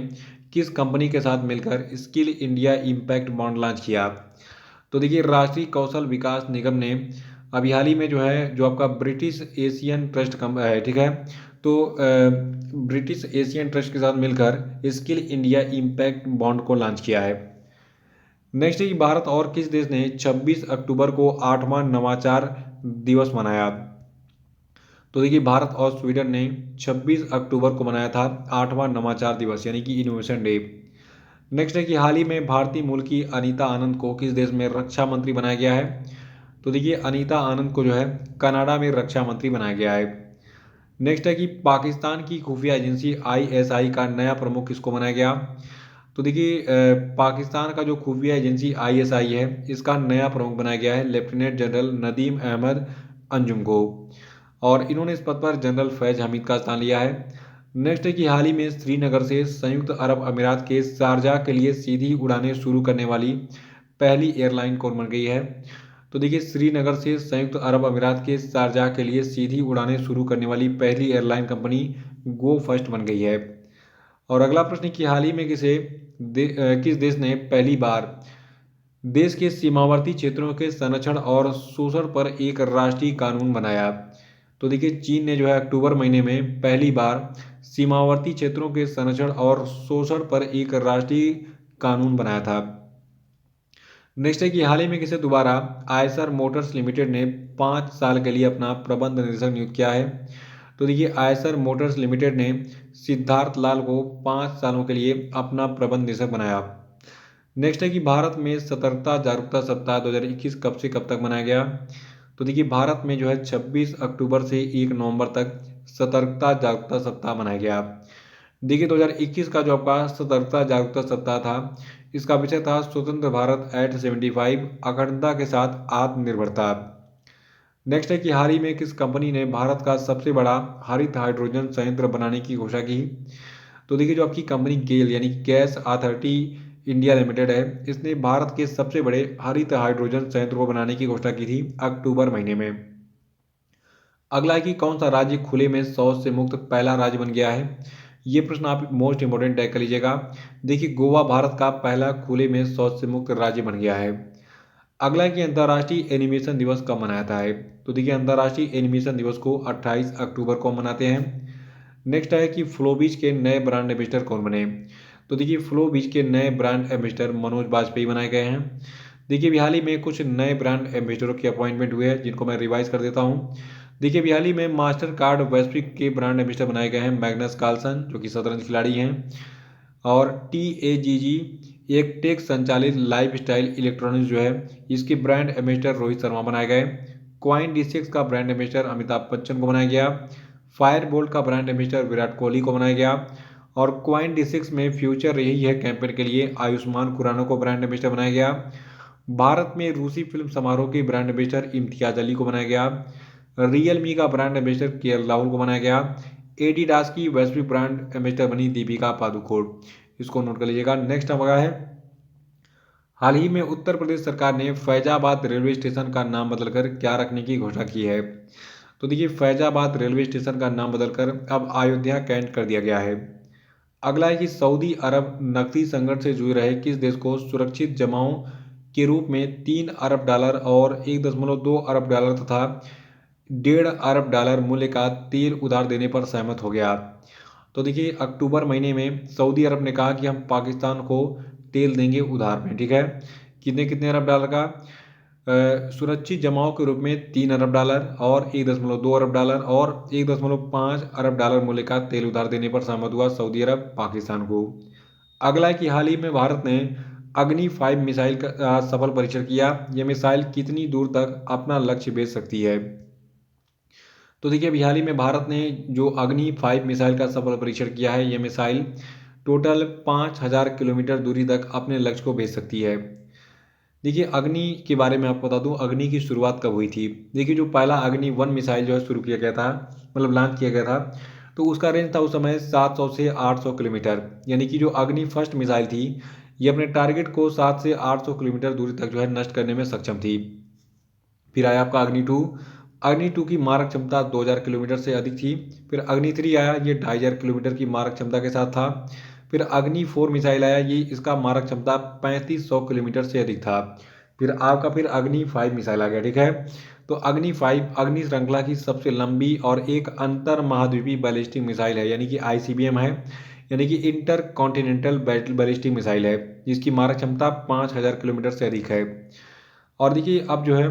किस कंपनी के साथ मिलकर skill India impact bond launch किया। तो देखिए राष्ट्रीय कौशल विकास निगम ने अभी हाल ही में जो है जो आपका ब्रिटिश एशियन ट्रस्ट है, ठीक है, तो ब्रिटिश एशियन ट्रस्ट के साथ मिलकर स्किल इंडिया इम्पैक्ट बॉन्ड को लॉन्च किया है। नेक्स्ट है कि भारत और किस देश ने 26 अक्टूबर को 8वां नवाचार दिवस मनाया। तो देखिए भारत और स्वीडन ने 26 अक्टूबर को मनाया था 8वां नवाचार दिवस, यानी कि इनोवेशन डे। नेक्स्ट है कि हाल ही में भारतीय मूल की अनीता आनंद को किस देश में रक्षा मंत्री बनाया गया है। तो देखिए अनीता आनंद को जो है कनाडा में रक्षा मंत्री बनाया गया है। नेक्स्ट है कि पाकिस्तान की खुफिया एजेंसी ISI का नया प्रमुख किसको बनाया गया। तो देखिए पाकिस्तान का जो खुफिया एजेंसी ISI है इसका नया प्रमुख बनाया गया है लेफ्टिनेंट जनरल नदीम अहमद अंजुम को, और इन्होंने इस पद पर जनरल फैज हमीद का स्थान लिया है। नेक्स्ट है कि हाल ही में श्रीनगर से संयुक्त अरब अमीरात के शारजाह के लिए सीधी उड़ानें शुरू करने वाली पहली एयरलाइन कौन बन गई है। तो देखिए श्रीनगर से संयुक्त अरब अमीरात के शारजाह के लिए सीधी उड़ानें शुरू करने वाली पहली एयरलाइन कंपनी गो फर्स्ट बन गई है। और अगला प्रश्न कि हाल ही में किस देश ने पहली बार देश के सीमावर्ती क्षेत्रों के संरक्षण और शोषण पर एक राष्ट्रीय कानून बनाया। तो देखिए चीन ने जो है अक्टूबर महीने में पहली बार सीमावर्ती क्षेत्रों के संरक्षण और शोषण पर एक राष्ट्रीय कानून बनाया था। नेक्स्ट है कि हाल ही में किसे दोबारा आयसर मोटर्स लिमिटेड ने 5 साल के लिए अपना प्रबंध निदेशक नियुक्त किया है। तो देखिए आयसर मोटर्स लिमिटेड ने सिद्धार्थ लाल को 5 सालों के लिए अपना प्रबंध निदेशक बनाया। नेक्स्ट है कि भारत में सतर्कता जागरूकता सप्ताह 2021 कब से कब तक मनाया गया। तो देखिए भारत में जो है 26 अक्टूबर से 1 नवंबर तक सतर्कता जागरूकता सप्ताह मनाया गया। देखिए 2021 का जो आपका सतर्कता जागरूकता सप्ताह था इसका विषय था स्वतंत्र भारत एट 75 अखंडता के साथ आत्मनिर्भरता। नेक्स्ट है कि हाल ही में किस कंपनी ने भारत का सबसे बड़ा हरित हाइड्रोजन संयंत्र बनाने की घोषणा की। तो देखिए जो आपकी कंपनी गेल यानी गैस अथॉरिटी इंडिया लिमिटेड है इसने भारत के सबसे बड़े हरित हाइड्रोजन संयंत्र को बनाने की घोषणा की थी अक्टूबर महीने में। अगला है कि कौन सा राज्य खुले में शौच से मुक्त पहला राज्य बन गया है। ये प्रश्न आप मोस्ट इंपोर्टेंट टैग कर लीजिएगा। देखिए गोवा भारत का पहला खुले में शौच से मुक्त राज्य बन गया है। अगला है कि अंतर्राष्ट्रीय एनिमेशन दिवस कब मनाया जाता है। तो देखिए अंतर्राष्ट्रीय एनिमेशन दिवस को 28 अक्टूबर को मनाते हैं। नेक्स्ट है कि फ्लोबीज के नए ब्रांड एम्बेसडर कौन बने। तो देखिए फ्लोबीज के नए ब्रांड एम्बेसडर मनोज बाजपेयी बनाए गए हैं। देखिए हाल ही में कुछ नए ब्रांड एम्बेसडरों के अपॉइंटमेंट हुए हैं जिनको मैं रिवाइज कर देता हूँ। देखिए हाल ही में मास्टर कार्ड वैश्विक के ब्रांड एम्बेसडर बनाए गए हैं मैग्नस कार्लसन जो कि शतरंज खिलाड़ी हैं, और TAGG एक टेक संचालित लाइफ स्टाइल इलेक्ट्रॉनिक्स जो है इसके ब्रांड एम्बेसडर रोहित शर्मा बनाए गए। क्वाइन D6 का ब्रांड एम्बेसडर अमिताभ बच्चन को बनाया गया। फायर बोल्ट का ब्रांड एम्बेसडर विराट कोहली को बनाया गया। और क्वाइन D6 में फ्यूचर यही है कैंपेन के लिए आयुष्मान खुराना को ब्रांड एम्बेसडर बनाया गया। भारत में रूसी फिल्म समारोह के ब्रांड एम्बेसडर इम्तियाज अली को बनाया गया। रियलमी का ब्रांड एम्बेसडर KL राहुल को बनाया गया। एडिडास की वैश्विक ब्रांड एम्बेसडर बनी दीपिका पादुकोण, इसको नोट कर लीजिएगा। नेक्स्ट हमारा है हाल ही में उत्तर प्रदेश सरकार ने फैजाबाद रेलवे स्टेशन का नाम बदलकर क्या रखने की घोषणा की है। तो देखिए फैजाबाद रेलवे स्टेशन का नाम बदलकर अब अयोध्या कैंट कर दिया गया है। अगला है कि सऊदी अरब नकदी संकट से जूझ रहे किस देश को सुरक्षित जमाओं के रूप में 3 अरब डॉलर और 1.2 अरब डॉलर तथा 1.5 अरब डॉलर मूल्य का तेल उधार देने पर सहमत हो गया। तो देखिए अक्टूबर महीने में सऊदी अरब ने कहा कि हम पाकिस्तान को तेल देंगे उधार में, ठीक है। कितने कितने अरब डॉलर का? सुरक्षित जमाओं के रूप में 3 अरब डॉलर और 1.2 अरब डॉलर और 1.5 अरब डॉलर मूल्य का तेल उधार देने पर सहमत हुआ सऊदी अरब पाकिस्तान को। अगला है कि हाल ही में भारत ने अग्नि 5 मिसाइल का सफल परीक्षण किया। यह मिसाइल कितनी दूर तक अपना लक्ष्य भेज सकती है? तो देखिए अभी हाल ही में भारत ने जो अग्नि 5 मिसाइल का सफल परीक्षण किया है, यह मिसाइल टोटल 5000 किलोमीटर दूरी तक अपने लक्ष्य को भेज सकती है। देखिए अग्नि के बारे में आपको बता दूं, अग्नि की शुरुआत कब हुई थी। देखिए जो पहला अग्नि 1 मिसाइल जो है शुरू किया गया था, मतलब लॉन्च किया गया था, तो उसका रेंज था उस समय 700 से 800 किलोमीटर। यानी कि जो अग्नि फर्स्ट मिसाइल थी, ये अपने टारगेट को 7 से 800 किलोमीटर दूरी तक जो है नष्ट करने में सक्षम थी। फिर आया आपका अग्नि 2। अग्नि 2 की मारक क्षमता 2000 किलोमीटर से अधिक थी। फिर अग्नि 3 आया, ये 2500 किलोमीटर की मारक क्षमता के साथ था। फिर अग्नि 4 मिसाइल आया, ये इसका मारक क्षमता 3500 किलोमीटर से अधिक था। फिर अग्नि 5 मिसाइल आ गया, ठीक है। तो अग्नि 5 अग्नि श्रृंखला की सबसे लंबी और एक अंतर महाद्वीपीय बैलिस्टिक मिसाइल है, यानी कि आईसीबीएम है, यानी कि इंटर कॉन्टिनेंटल बैलिस्टिक मिसाइल है, जिसकी मारक क्षमता 5000 किलोमीटर से अधिक है। और देखिए अब जो है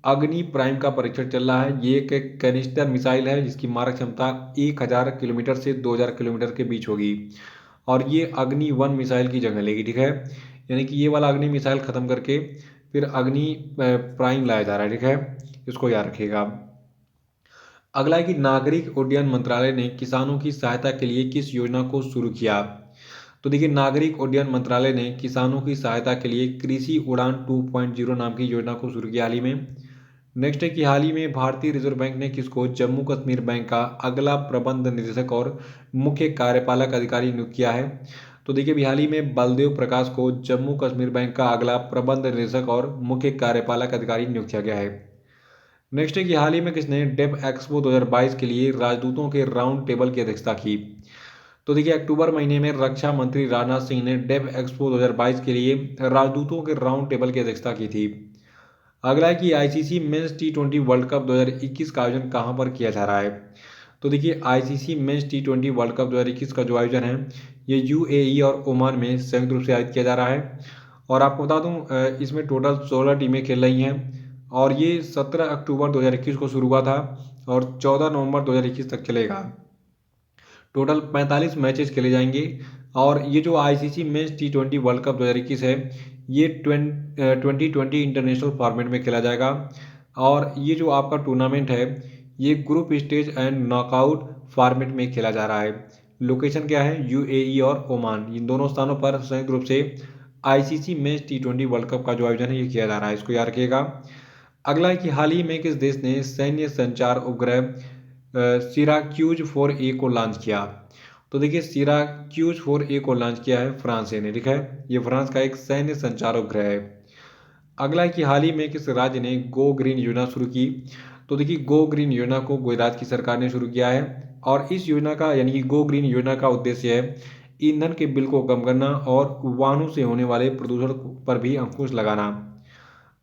अग्नि प्राइम का परीक्षण चल रहा है। ये एक कैनिस्टर मिसाइल है जिसकी मारक क्षमता 1000 किलोमीटर से 2000 किलोमीटर के बीच होगी और ये अग्नि 1 मिसाइल की जगह लेगी, ठीक है। यानी कि ये वाला अग्नि मिसाइल खत्म करके फिर अग्नि प्राइम लाया जा रहा है, ठीक है। इसको याद रखिएगा। अगला है कि नागरिक उड्डयन मंत्रालय ने किसानों की सहायता के लिए किस योजना को शुरू किया? तो देखिए नागरिक उड्डयन मंत्रालय ने किसानों की सहायता के लिए कृषि उड़ान 2.0 नाम की योजना को शुरू किया हाल ही में। नेक्स्ट है कि हाल ही में भारतीय रिजर्व बैंक ने किसको जम्मू कश्मीर बैंक का अगला प्रबंध निदेशक और मुख्य कार्यपालक अधिकारी नियुक्त किया है? तो देखिए अभी हाल ही में बलदेव प्रकाश को जम्मू कश्मीर बैंक का अगला प्रबंध निदेशक और मुख्य कार्यपालक अधिकारी नियुक्त किया गया है। नेक्स्ट है कि हाल ही में किसने डेव एक्सपो 2022 के लिए राजदूतों के राउंड टेबल की अध्यक्षता की? तो देखिए अक्टूबर महीने में रक्षा मंत्री राजनाथ सिंह ने डेव एक्सपो 2022 के लिए राजदूतों के राउंड टेबल की अध्यक्षता की थी। अगला है कि आईसीसी मेंस टी20 वर्ल्ड कप 2021 का आयोजन कहां पर किया जा रहा है? तो देखिए आईसीसी मेंस टी20 वर्ल्ड कप 2021 का जो आयोजन है, ये यूएई और ओमान में संयुक्त रूप से आयोजित किया जा रहा है। और आपको बता दूं इसमें टोटल 16 टीमें खेल रही हैं और ये 17 अक्टूबर 2021 को शुरू हुआ था और 14 नवंबर 2021 तक चलेगा। टोटल 45 मैचेस खेले जाएंगे और ये जो आईसीसी मेंस टी20 वर्ल्ड कप 2021 है, ये 2020 इंटरनेशनल फॉर्मेट में खेला जाएगा। और ये जो आपका टूर्नामेंट है, ये group stage and knockout format में खेला जा रहा है। लोकेशन क्या है? यूएई और ओमान, इन दोनों स्थानों पर संयुक्त रूप से आईसीसी मेंस टी20 वर्ल्ड कप का जो आयोजन है ये किया जा रहा है, इसको याद रखिएगा। अगला है कि हाल ही में किस देश ने सैन्य संचार उपग्रह सिराक्यूज 4A को लॉन्च किया? तो देखिए सिराक्यूज 4A को लॉन्च किया है फ्रांस ने, ठीक है। ये फ्रांस का एक सैन्य संचार उपग्रह है। अगला है कि हाल ही में किस राज्य ने गो ग्रीन योजना शुरू की? तो देखिए गो ग्रीन योजना को गुजरात की सरकार ने शुरू किया है और इस योजना का यानी कि गो ग्रीन योजना का उद्देश्य है ईंधन के बिल को कम करना और वाहनों से होने वाले प्रदूषण पर भी अंकुश लगाना।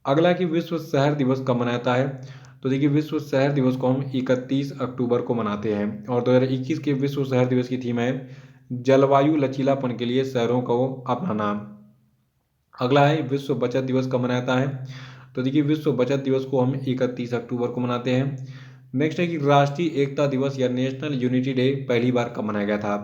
अगला कि विश्व शहर दिवस कब मनाया जाता है? तो देखिए विश्व शहर दिवस को हम 31 अक्टूबर को मनाते हैं और 2021 के विश्व शहर दिवस की थीम है जलवायु लचीलापन के लिए शहरों को अपनाना। अगला है विश्व बचत दिवस कब मनाया जाता है? तो देखिए विश्व बचत दिवस को हम 31 अक्टूबर को मनाते हैं। नेक्स्ट है कि राष्ट्रीय एकता दिवस या नेशनल यूनिटी डे पहली बार कब मनाया गया था?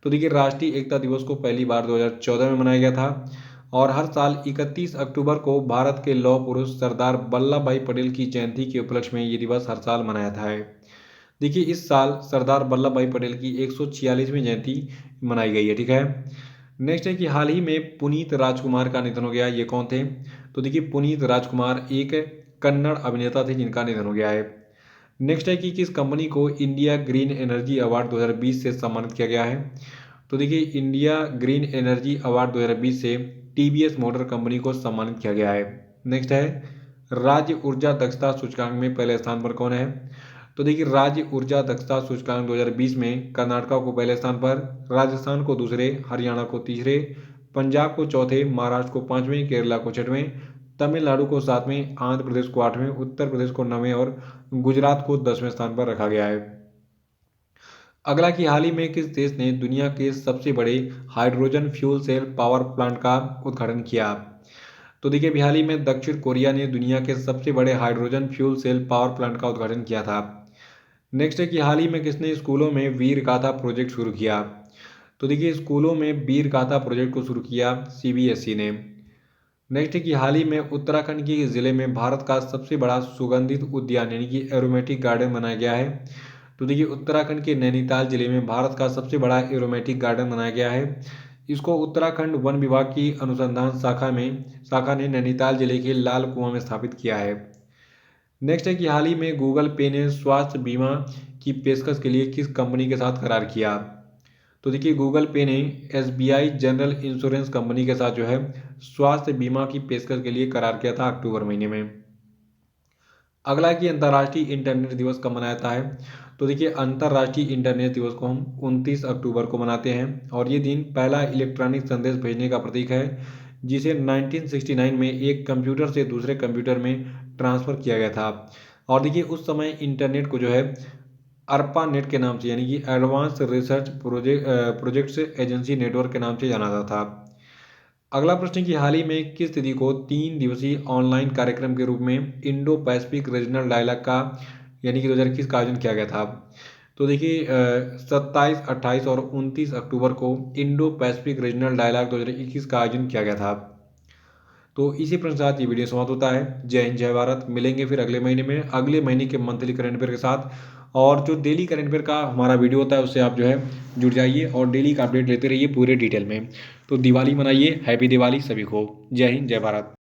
तो देखिए राष्ट्रीय एकता दिवस को पहली बार 2014 में मनाया गया था और हर साल 31 अक्टूबर को भारत के लौह पुरुष सरदार वल्लभ भाई पटेल की जयंती के उपलक्ष्य में ये दिवस हर साल मनाया जाता है। देखिए इस साल सरदार वल्लभ भाई पटेल की 146वीं जयंती मनाई गई है, ठीक है। नेक्स्ट है कि हाल ही में पुनीत राजकुमार का निधन हो गया, ये कौन थे? तो देखिए पुनीत राजकुमार एक कन्नड़ अभिनेता थे जिनका निधन हो गया है। नेक्स्ट है कि किस कंपनी को इंडिया ग्रीन एनर्जी अवार्ड 2020 से सम्मानित किया गया है? तो देखिए इंडिया ग्रीन एनर्जी अवार्ड 2020 से टीवीएस मोटर कंपनी को सम्मानित किया गया है। नेक्स्ट है राज्य ऊर्जा दक्षता सूचकांक में पहले स्थान पर कौन है? तो देखिए राज्य ऊर्जा दक्षता सूचकांक 2020 में कर्नाटक को पहले स्थान पर, राजस्थान को दूसरे, हरियाणा को तीसरे, पंजाब को चौथे, महाराष्ट्र को पांचवें, केरला को छठवें, तमिलनाडु को 7वें, आंध्र प्रदेश को 8वें, उत्तर प्रदेश को 9वें और गुजरात को 10वें स्थान पर रखा गया है। अगला कि हाल ही में किस देश ने दुनिया के सबसे बड़े hydrogen fuel cell power plant का उद्घाटन किया? तो देखिए अभी हाल ही में दक्षिण कोरिया ने दुनिया के सबसे बड़े hydrogen fuel cell power plant का उद्घाटन किया था। नेक्स्ट है कि हाल ही में किसने स्कूलों में वीर गाथा प्रोजेक्ट शुरू किया? तो देखिए स्कूलों में वीर गाथा प्रोजेक्ट को शुरू किया CBSE ने। नेक्स्ट है कि हाल ही में उत्तराखंड के ज़िले में भारत का सबसे बड़ा सुगंधित उद्यान यानी कि एरोमेटिक गार्डन बनाया गया है। तो देखिए उत्तराखंड के नैनीताल जिले में भारत का सबसे बड़ा एरोमेटिक गार्डन बनाया गया है। इसको उत्तराखंड वन विभाग की अनुसंधान शाखा ने नैनीताल जिले के लाल कुआं में स्थापित किया है। नेक्स्ट है कि हाल ही में गूगल पे ने स्वास्थ्य बीमा की पेशकश के लिए किस कंपनी के साथ करार किया? तो देखिए गूगल पे ने SBI जनरल इंश्योरेंस कंपनी के साथ जो है स्वास्थ्य बीमा की पेशकश के लिए करार किया था अक्टूबर महीने में। अगला कि अंतर्राष्ट्रीय इंटरनेट दिवस कब मनाया जाता है? तो देखिए अंतर्राष्ट्रीय इंटरनेट दिवस को हम 29 अक्टूबर को मनाते हैं और ये दिन पहला इलेक्ट्रॉनिक संदेश भेजने का प्रतीक है जिसे 1969 में एक कंप्यूटर से दूसरे कंप्यूटर में ट्रांसफ़र किया गया था। और देखिए उस समय इंटरनेट को जो है ARPANET के नाम से यानी कि advance research projects agency network के नाम से जाना जाता था। अगला प्रश्न कि हाल ही में किस तिथि को 3 दिवसीय ऑनलाइन कार्यक्रम के रूप में इंडो पैसिफिक रीजनल डायलॉग का यानी कि 2021 का आयोजन किया गया था? तो देखिए 27, 28 और 29 अक्टूबर को इंडो पैसिफिक रीजनल डायलॉग 2021 का आयोजन किया गया था। तो इसी प्रश्न के साथ ये वीडियो समाप्त होता है। जय हिंद, जय भारत। मिलेंगे फिर अगले महीने में अगले महीने के मंथली करंट अफेयर के साथ। और जो डेली करंट अफेयर का हमारा वीडियो होता है उससे आप जो है जुड़ जाइए और डेली का अपडेट लेते रहिए पूरे डिटेल में। तो दिवाली मनाइए, हैप्पी दिवाली सभी को। जय हिंद, जय भारत।